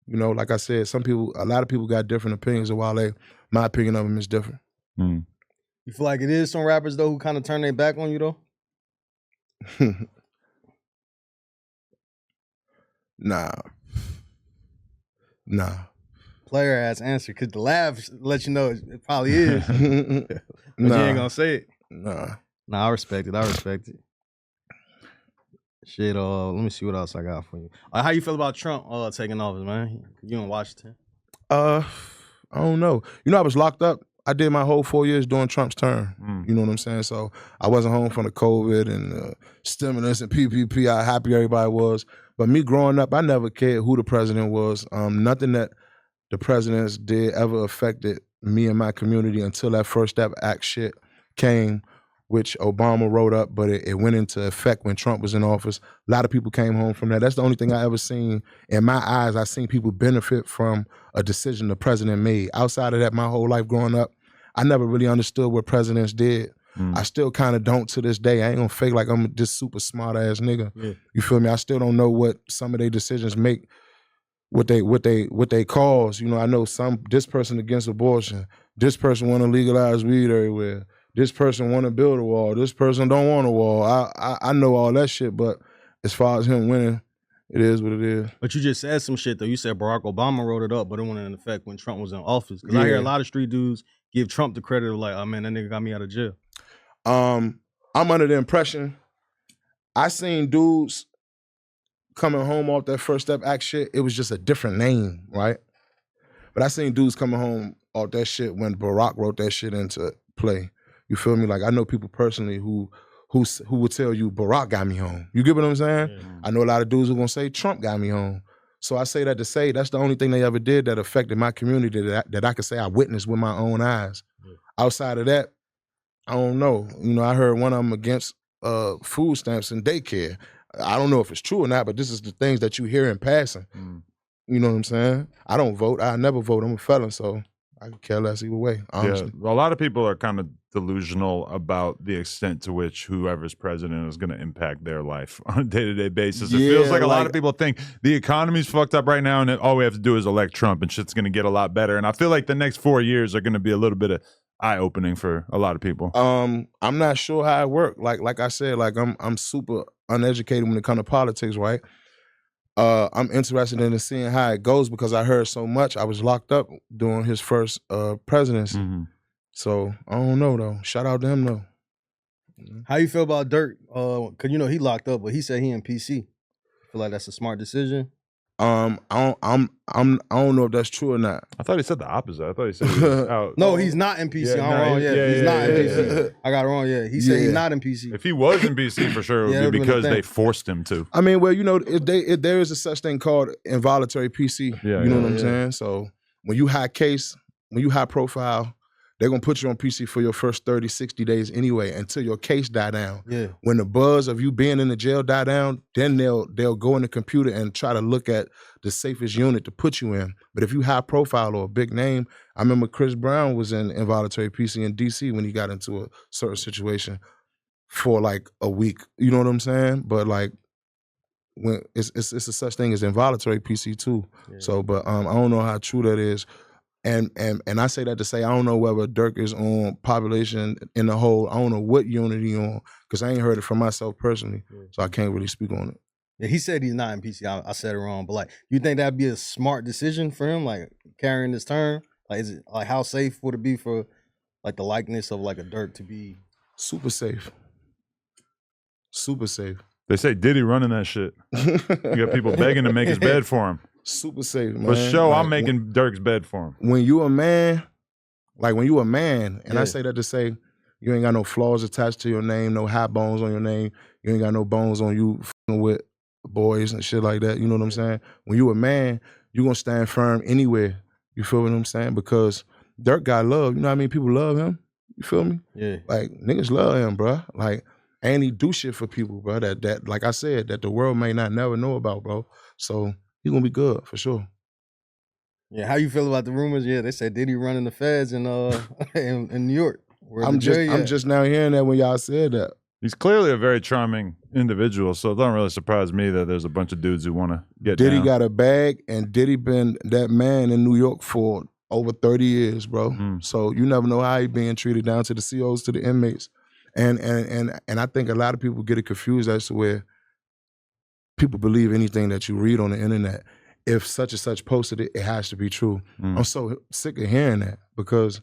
you know, like I said, a lot of people got different opinions of Wale. My opinion of him is different. You feel like it is some rappers though who kind of turn their back on you though? Nah. Player ass answer, because the laugh let you know it probably is. But you ain't gonna say it. Nah, I respect it. Shit, let me see what else I got for you. How you feel about Trump taking office, man? You in Washington? I don't know. You know, I was locked up. I did my whole 4 years during Trump's term. You know what I'm saying? So I wasn't home from the COVID and stimulus and PPP, how happy everybody was. But me growing up, I never cared who the president was. Nothing that the presidents did ever affected me and my community until that First Step Act shit came, which Obama wrote up, but it went into effect when Trump was in office. A lot of people came home from that. That's the only thing I ever seen. In my eyes, I seen people benefit from a decision the president made. Outside of that, my whole life growing up, I never really understood what presidents did. I still kind of don't to this day. I ain't gonna fake like I'm this super smart ass nigga. You feel me? I still don't know what some of their decisions make, what they cause. You know, I know this person against abortion, this person want to legalize weed everywhere, this person want to build a wall, this person don't want a wall. I know all that shit, but as far as him winning, it is what it is. But you just said some shit though. You said Barack Obama wrote it up, but it went in effect when Trump was in office. Because I hear a lot of street dudes give Trump the credit of like, oh man, that nigga got me out of jail. I'm under the impression I seen dudes coming home off that First Step Act shit. It was just a different name, right? But I seen dudes coming home off that shit when Barack wrote that shit into play. You feel me? Like, I know people personally who would tell you Barack got me home. You get what I'm saying? I know a lot of dudes who gonna say Trump got me home. So I say that to say that's the only thing they ever did that affected my community that I could say I witnessed with my own eyes. Outside of that, I don't know. You know, I heard one of them against food stamps and daycare. I don't know if it's true or not, but this is the things that you hear in passing. You know what I'm saying? I don't vote. I never vote. I'm a felon, so I could care less either way, honestly. Yeah, a lot of people are kind of delusional about the extent to which whoever's president is going to impact their life on a day-to-day basis. It feels like a lot of people think the economy's fucked up right now and all we have to do is elect Trump and shit's going to get a lot better. And I feel like the next 4 years are going to be a little bit of eye-opening for a lot of people. I'm not sure how it worked. Like I said, like I'm super uneducated when it comes to politics, right? I'm interested in seeing how it goes because I heard so much. I was locked up during his first presidency. Mm-hmm. So I don't know though. Shout out to him though. How you feel about Durk? Cause you know he locked up, but he said he in PC. Feel like that's a smart decision. I don't know if that's true or not. I thought he said the opposite. I thought he said he was out. No, he's not in PC. I'm wrong. He's not in PC. I got it wrong. Yeah, he said he's not in PC. If he was in PC, for sure, it would be because they forced him to. I mean, well, you know, there is a such thing called involuntary PC. You know what I'm saying? So when you high case, when you high profile, they're going to put you on PC for your first 30, 60 days anyway until your case die down. Yeah. When the buzz of you being in the jail die down, then they'll go in the computer and try to look at the safest unit to put you in. But if you high profile or a big name, I remember Chris Brown was in involuntary PC in DC when he got into a certain situation for like a week. You know what I'm saying? But like, when it's a such thing as involuntary PC too. Yeah. So, but I don't know how true that is. And I say that to say I don't know whether Durk is on population in the whole. I don't know what unit he on because I ain't heard it from myself personally, so I can't really speak on it. Yeah, he said he's not in PC. I said it wrong, but like, you think that'd be a smart decision for him, like carrying this term? Like, is it like how safe would it be for like the likeness of like a Durk to be? Super safe. Super safe. They say Diddy running that shit. You got people begging to make his bed for him. Super safe, man. For sure, like, I'm making Durk's bed for him. When you a man, and I say that to say you ain't got no flaws attached to your name, no high bones on your name, you ain't got no bones on you with boys and shit like that, you know what I'm saying? When you a man, you gonna stand firm anywhere, you feel what I'm saying? Because Durk got love, you know what I mean? People love him, you feel me? Yeah. Like, niggas love him, bro. Like, and he do shit for people, bro, that like I said, that the world may not never know about, bro. So, he's gonna be good for sure. Yeah, how you feel about the rumors? Yeah, they said Diddy running the feds in New York. I'm just now hearing that when y'all said that. He's clearly a very charming individual, so it don't really surprise me that there's a bunch of dudes who want to get Diddy down. got a bag, and Diddy been that man in New York for over 30 years, bro. So you never know how he being treated, down to the COs, to the inmates, and I think a lot of people get it confused as to where people believe anything that you read on the internet. If such and such posted it, it has to be true. I'm so sick of hearing that because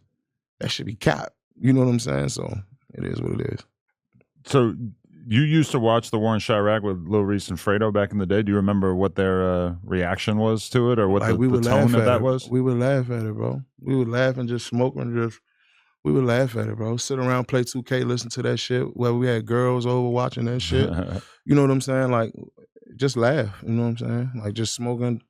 that should be cap. You know what I'm saying? So it is what it is. So you used to watch The War in Chirac with Lil Reese and Fredo back in the day. Do you remember what their reaction was to it or what like the tone of that was? We would laugh at it, bro. We would laugh and just smoke and just, we would laugh at it, bro. Sit around, play 2K, listen to that shit. Where we had girls over watching that shit. You know what I'm saying? Like, just laugh, you know what I'm saying? Like just smoking,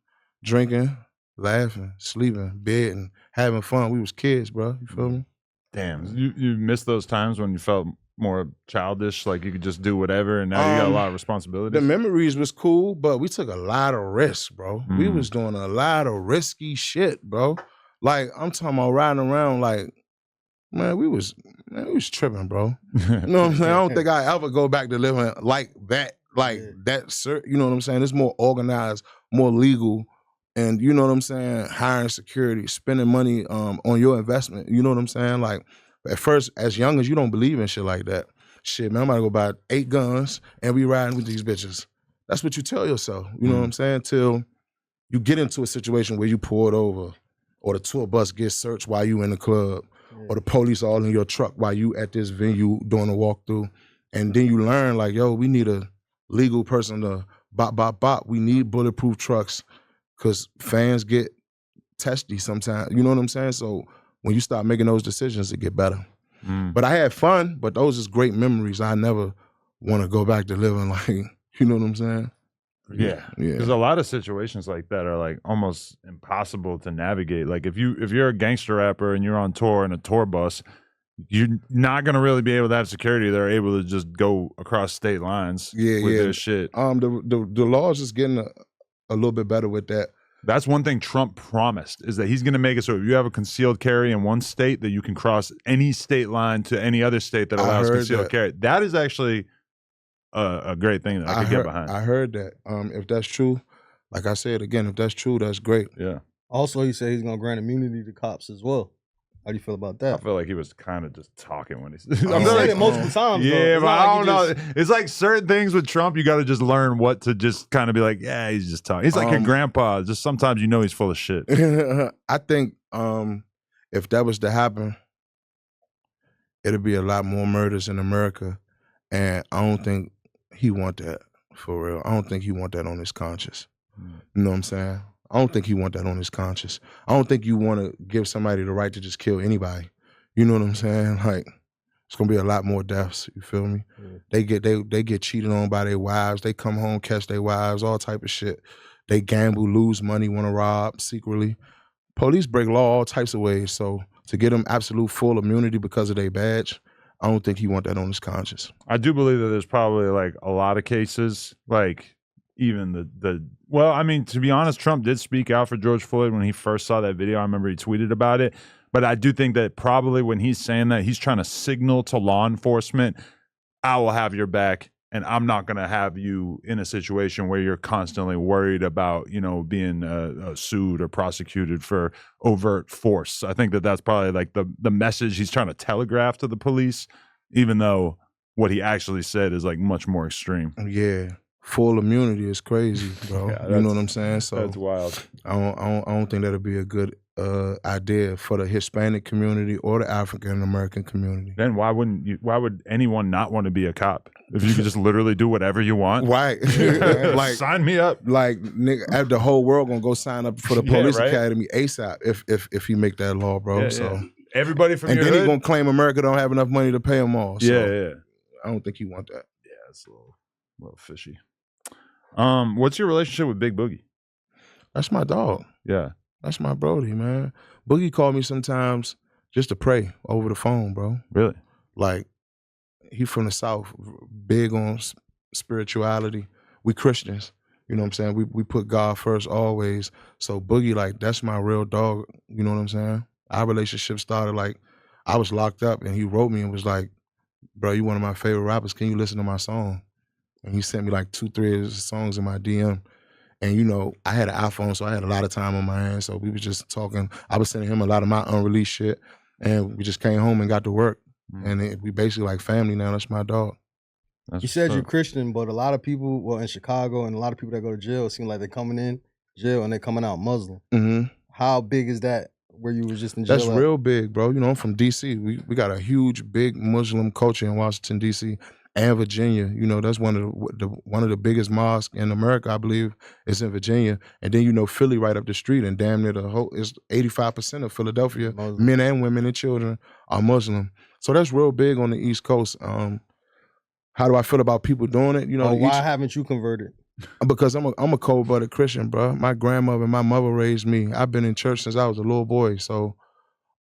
drinking, laughing, sleeping, bedding, having fun. We was kids, bro. You feel me? Damn. You missed those times when you felt more childish, like you could just do whatever, and now you got a lot of responsibilities? The memories was cool, but we took a lot of risks, bro. We was doing a lot of risky shit, bro. Like, I'm talking about riding around like, man, we was tripping, bro. You know what I'm saying? I don't think I ever go back to living like that. Like that, you know what I'm saying? It's more organized, more legal, and you know what I'm saying? Hiring security, spending money on your investment. You know what I'm saying? Like at first, as young as you don't believe in shit like that. Shit, man, I'm about to go buy 8 guns and we riding with these bitches. That's what you tell yourself. You know what I'm saying? Till you get into a situation where you pulled over, or the tour bus gets searched while you in the club, or the police all in your truck while you at this venue doing a walkthrough, and then you learn like, yo, we need a legal person to bop. We need bulletproof trucks because fans get testy sometimes. You know what I'm saying? So when you start making those decisions, it get better. But I had fun, but those is great memories. I never want to go back to living like, you know what I'm saying? Yeah. Because a lot of situations like that are like almost impossible to navigate. Like if you're a gangster rapper and you're on tour in a tour bus, you're not gonna really be able to have security. They're able to just go across state lines with their shit. The laws is getting a little bit better with that. That's one thing Trump promised, is that he's going to make it so if you have a concealed carry in one state, that you can cross any state line to any other state that allows concealed carry. That is actually a great thing that I could get behind. I heard that. If that's true, like I said again, if that's true, that's great. Yeah. Also, he said he's going to grant immunity to cops as well. How do you feel about that? I feel like he was kind of just talking when he said it. He said it multiple times. Yeah, but I don't know. It's like certain things with Trump, you got to just learn what to just kind of be like, yeah, he's just talking. He's like your grandpa. Just sometimes you know he's full of shit. I think if that was to happen, it'd be a lot more murders in America. And I don't think he want that for real. I don't think he want that on his conscience. You know what I'm saying? I don't think he want that on his conscience. I don't think you want to give somebody the right to just kill anybody. You know what I'm saying? Like, it's gonna be a lot more deaths. You feel me? Yeah. They get cheated on by their wives. They come home, catch their wives, all type of shit. They gamble, lose money, want to rob secretly. Police break law all types of ways. So to get them absolute full immunity because of their badge, I don't think he want that on his conscience. I do believe that there's probably like a lot of cases, like even well, I mean, to be honest, Trump did speak out for George Floyd when he first saw that video. I remember he tweeted about it. But I do think that probably when he's saying that, he's trying to signal to law enforcement, I will have your back, and I'm not going to have you in a situation where you're constantly worried about, you know, being sued or prosecuted for overt force. I think that that's probably like the message he's trying to telegraph to the police, even though what he actually said is like much more extreme. Yeah. Full immunity is crazy, bro. Yeah, you know what I'm saying? So that's wild. I don't think that'll be a good idea for the Hispanic community or the African American community. Then why would anyone not want to be a cop if you could just literally do whatever you want? Right. Like, sign me up. Like, nigga, the whole world gonna go sign up for the police academy ASAP if he make that law, bro. So everybody from your then hood? he gonna claim America don't have enough money to pay them all. So yeah. I don't think he want that. Yeah, it's a little fishy. What's your relationship with Big Boogie? That's my dog. Yeah. That's my brody, man. Boogie called me sometimes just to pray over the phone, bro. Really? Like, he from the South, big on spirituality. We Christians, you know what I'm saying? We put God first always. So Boogie, like, that's my real dog, you know what I'm saying? Our relationship started like, I was locked up and he wrote me and was like, bro, you one of my favorite rappers. Can you listen to my song? And he sent me like 2-3 of his songs in my DM. And, you know, I had an iPhone, so I had a lot of time on my hands. So we was just talking. I was sending him a lot of my unreleased shit. And we just came home and got to work. And we basically like family now. That's my dog. You said you're Christian, but a lot of people, well, in Chicago, and a lot of people that go to jail, it seem like they're coming in jail and they're coming out Muslim. Mm-hmm. How big is that where you was just in jail? That's real big, bro. You know, I'm from D.C. We got a huge, big Muslim culture in Washington, D.C., and Virginia. You know, that's one of the biggest mosques in America, I believe, is in Virginia. And then, you know, Philly right up the street, and damn near the whole, is 85% of Philadelphia, Muslim. Men and women and children are Muslim. So that's real big on the East Coast. How do I feel about people doing it? You know, why haven't you converted? Because I'm a cold-blooded Christian, bro. My grandmother and my mother raised me. I've been in church since I was a little boy, so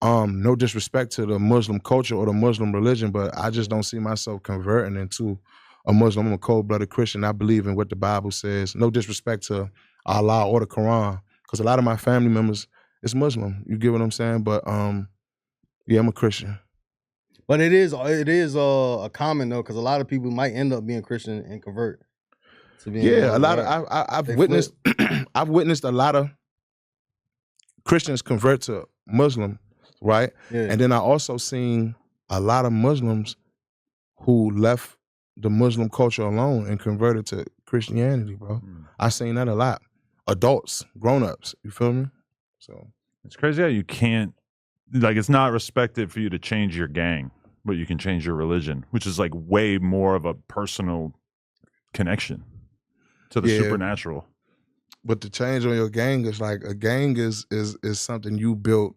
no disrespect to the Muslim culture or the Muslim religion, but I just don't see myself converting into a Muslim. I'm a cold-blooded Christian. I believe in what the Bible says. No disrespect to Allah or the Quran, because a lot of my family members is Muslim. You get what I'm saying? But yeah, I'm a Christian. But it is a common though, because a lot of people might end up being Christian and convert to being a lot of I've witnessed I've witnessed a lot of Christians convert to Muslim. Right? Yeah. And then I also seen a lot of Muslims who left the Muslim culture alone and converted to Christianity, bro. I seen that a lot. Adults, grown-ups, you feel me? So it's crazy how you can't, like, it's not respected for you to change your gang, but you can change your religion, which is like way more of a personal connection to the supernatural. But to change on your gang is like, a gang is something you built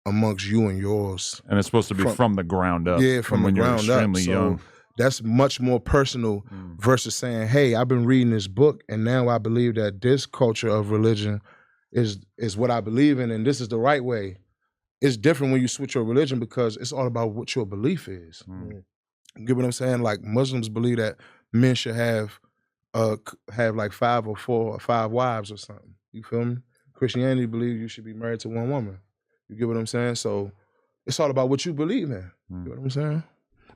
amongst you and yours. And it's supposed to be from the ground up. Yeah, from the ground up. So young. That's much more personal versus saying, hey, I've been reading this book and now I believe that this culture of religion is what I believe in and this is the right way. It's different when you switch your religion because it's all about what your belief is. You get what I'm saying? Like Muslims believe that men should have like 5 or 4 or 5 wives or something. You feel me? Christianity believes you should be married to one woman. You get what I'm saying? So it's all about what you believe in. You know what I'm saying?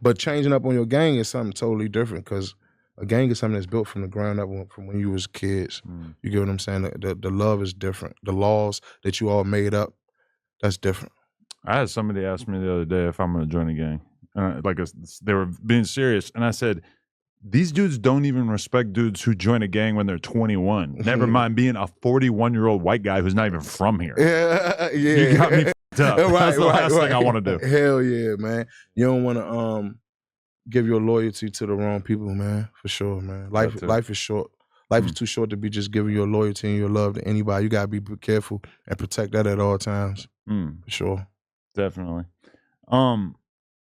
But changing up on your gang is something totally different because a gang is something that's built from the ground up from when you was kids. You get what I'm saying? The love is different. The laws that you all made up, that's different. I had somebody ask me the other day if I'm going to join a gang. They were being serious. And I said, these dudes don't even respect dudes who join a gang when they're 21. Never mind being a 41-year-old white guy who's not even from here. Yeah. You got me f***ed up. That's the last thing I want to do. Hell yeah, man. You don't want to give your loyalty to the wrong people, man. For sure, man. Life is short. Life is too short to be just giving your loyalty and your love to anybody. You got to be careful and protect that at all times. For sure. Definitely.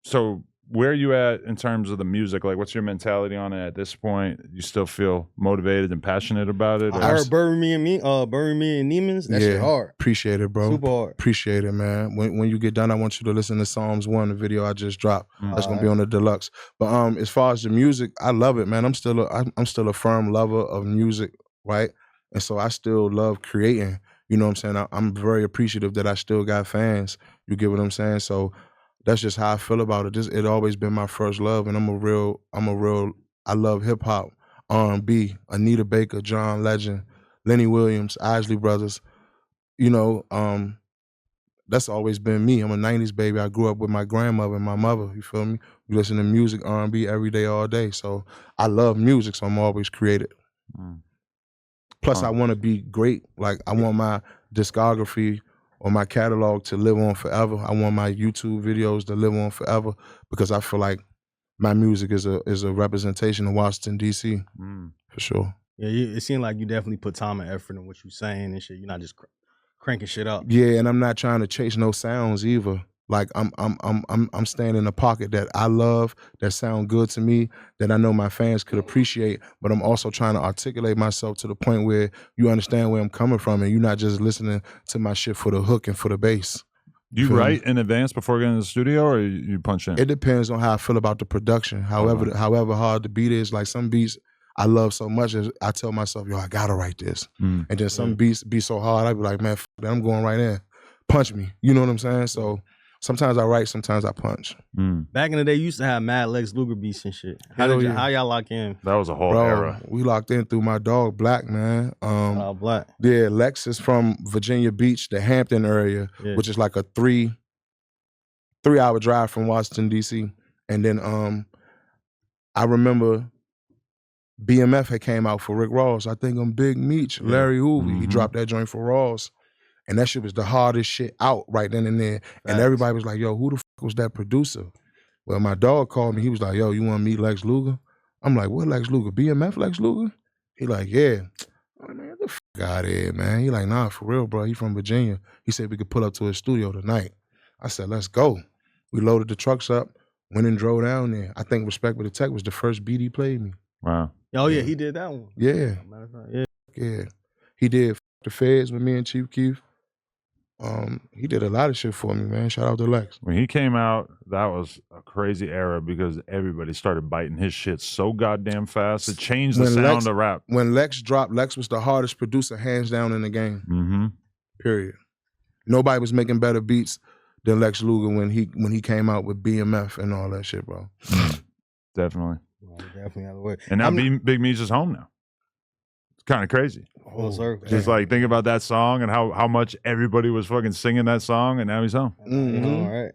So where are you at in terms of the music? Like, what's your mentality on it at this point? You still feel motivated and passionate about it? I heard Bury Me and Neiman's. That shit hard. Appreciate it, bro. Super hard. Appreciate it, man. When you get done, I want you to listen to Psalms 1, the video I just dropped. That's gonna be on the Deluxe. But as far as the music, I love it, man. I'm still a firm lover of music, right? And so I still love creating. You know what I'm saying? I'm very appreciative that I still got fans. You get what I'm saying? So that's just how I feel about it. It always been my first love, and I love hip hop, R&B, Anita Baker, John Legend, Lenny Williams, Isley Brothers. You know, that's always been me. I'm a 90s baby. I grew up with my grandmother and my mother, you feel me? We listen to music, R&B every day, all day. So I love music, so I'm always creative. Plus, I want to be great. Like, I want my discography or my catalog to live on forever. I want my YouTube videos to live on forever because I feel like my music is a representation of Washington, D.C. For sure. Yeah, it seemed like you definitely put time and effort in what you're saying and shit. You're not just cranking shit up. Yeah, and I'm not trying to chase no sounds either. Like I'm staying in a pocket that I love, that sound good to me, that I know my fans could appreciate, but I'm also trying to articulate myself to the point where you understand where I'm coming from and you're not just listening to my shit for the hook and for the bass. Do you write in advance before getting in the studio or you punch in? It depends on how I feel about the production. However hard the beat is, like some beats I love so much, I tell myself, yo, I gotta write this. And then some beats be so hard, I be like, man, f that, I'm going right in. Punch me. You know what I'm saying? So sometimes I write, sometimes I punch. Back in the day, you used to have mad Lex Luger beats and shit. How y'all lock in? That was a whole era. We locked in through my dog, Black, man. Black. Yeah, Lex is from Virginia Beach, the Hampton area, which is like a three-hour drive from Washington, D.C. And then I remember BMF had came out for Rick Ross. I think on Big Meech, Larry Hoover, he dropped that joint for Ross. And that shit was the hardest shit out right then and there. And everybody was like, yo, who the fuck was that producer? Well, my dog called me. He was like, yo, you want to meet Lex Luger? I'm like, what Lex Luger? BMF Lex Luger? He like, yeah. I'm like, man, get the fuck out of here, man. He like, nah, for real, bro. He from Virginia. He said we could pull up to his studio tonight. I said, let's go. We loaded the trucks up, went and drove down there. I think Respect with the Tech was the first beat he played me. Wow. Oh, yeah, he did that one. Yeah. Yeah. He did the Feds with me and Chief Keef. He did a lot of shit for me, man. Shout out to Lex. When he came out, that was a crazy era because everybody started biting his shit so goddamn fast. It changed the sound of rap. When Lex dropped, Lex was the hardest producer hands down in the game. Period. Nobody was making better beats than Lex Luger when he came out with BMF and all that shit, bro. Definitely. Well, definitely out of the way. And now Big Meech is home now. It's kind of crazy. Full circle. Just like think about that song and how much everybody was fucking singing that song, and now he's home. All right.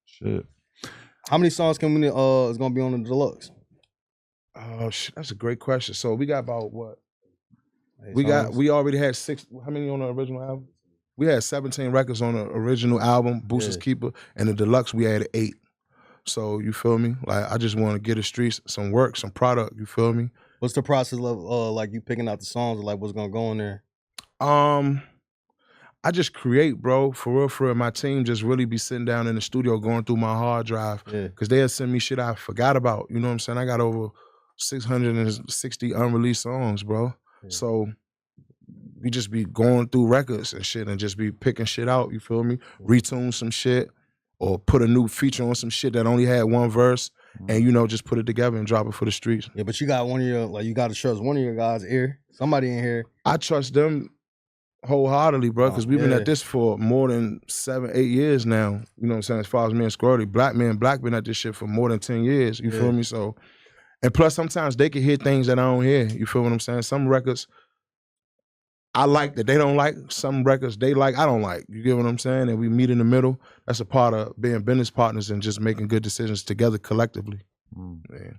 Shit. How many songs is gonna be on the Deluxe? Oh shit, that's a great question. So we got about what? We already had 6. How many on the original album? We had 17 records on the original album, Boosters Keeper, and the Deluxe we had 8. So you feel me? Like I just want to get the streets some work, some product. You feel me? What's the process of like you picking out the songs, like what's gonna go in there? I just create, bro. For real. My team just really be sitting down in the studio going through my hard drive because they'll send me shit I forgot about. You know what I'm saying? I got over 660 unreleased songs, bro. So we just be going through records and shit and just be picking shit out. You feel me? Retune some shit or put a new feature on some shit that only had one verse. And, you know, just put it together and drop it for the streets. Yeah, but you got you got to trust one of your guys' ear. Somebody in here. I trust them wholeheartedly, bro, because we've been at this for more than 7, 8 years now. You know what I'm saying? As far as me and Squirty, Black been at this shit for more than 10 years. You feel me? So, and plus sometimes they can hear things that I don't hear. You feel what I'm saying? Some records I like that they don't like. Some records they like, I don't like. You get what I'm saying? And we meet in the middle. That's a part of being business partners and just making good decisions together collectively. Man.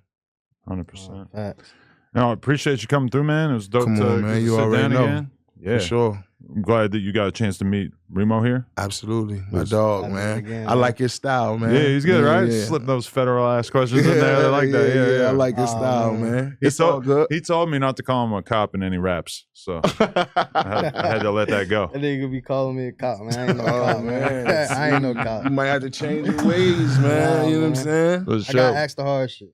100%. Facts. No, I appreciate you coming through, man. It was dope to man. You sit already down know. again. Yeah. For sure. I'm glad that you got a chance to meet Remo here. Absolutely. My dog, man. Again, I like his style, man. Yeah, he's good, right? Yeah. Slip those federal ass questions in there. I like that. Yeah. I like his style, man. He It's all good. He told me not to call him a cop in any raps, so I had to let that go. That nigga be calling me a cop, man. I ain't no cop, man. I ain't no cop. You might have to change your ways, man. You know what I'm saying? I gotta ask the hard shit.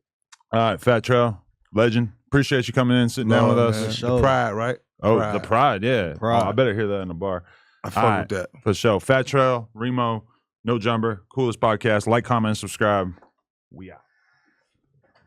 All right, Fat Trel, legend. Appreciate you coming in and sitting down with us. The Pride, right? Oh, Pride. the Pride, yeah. Pride. Oh, I better hear that in the bar. I fuck with that. For sure. Fat Trel, Remo, No Jumper, coolest podcast. Like, comment, and subscribe. We out.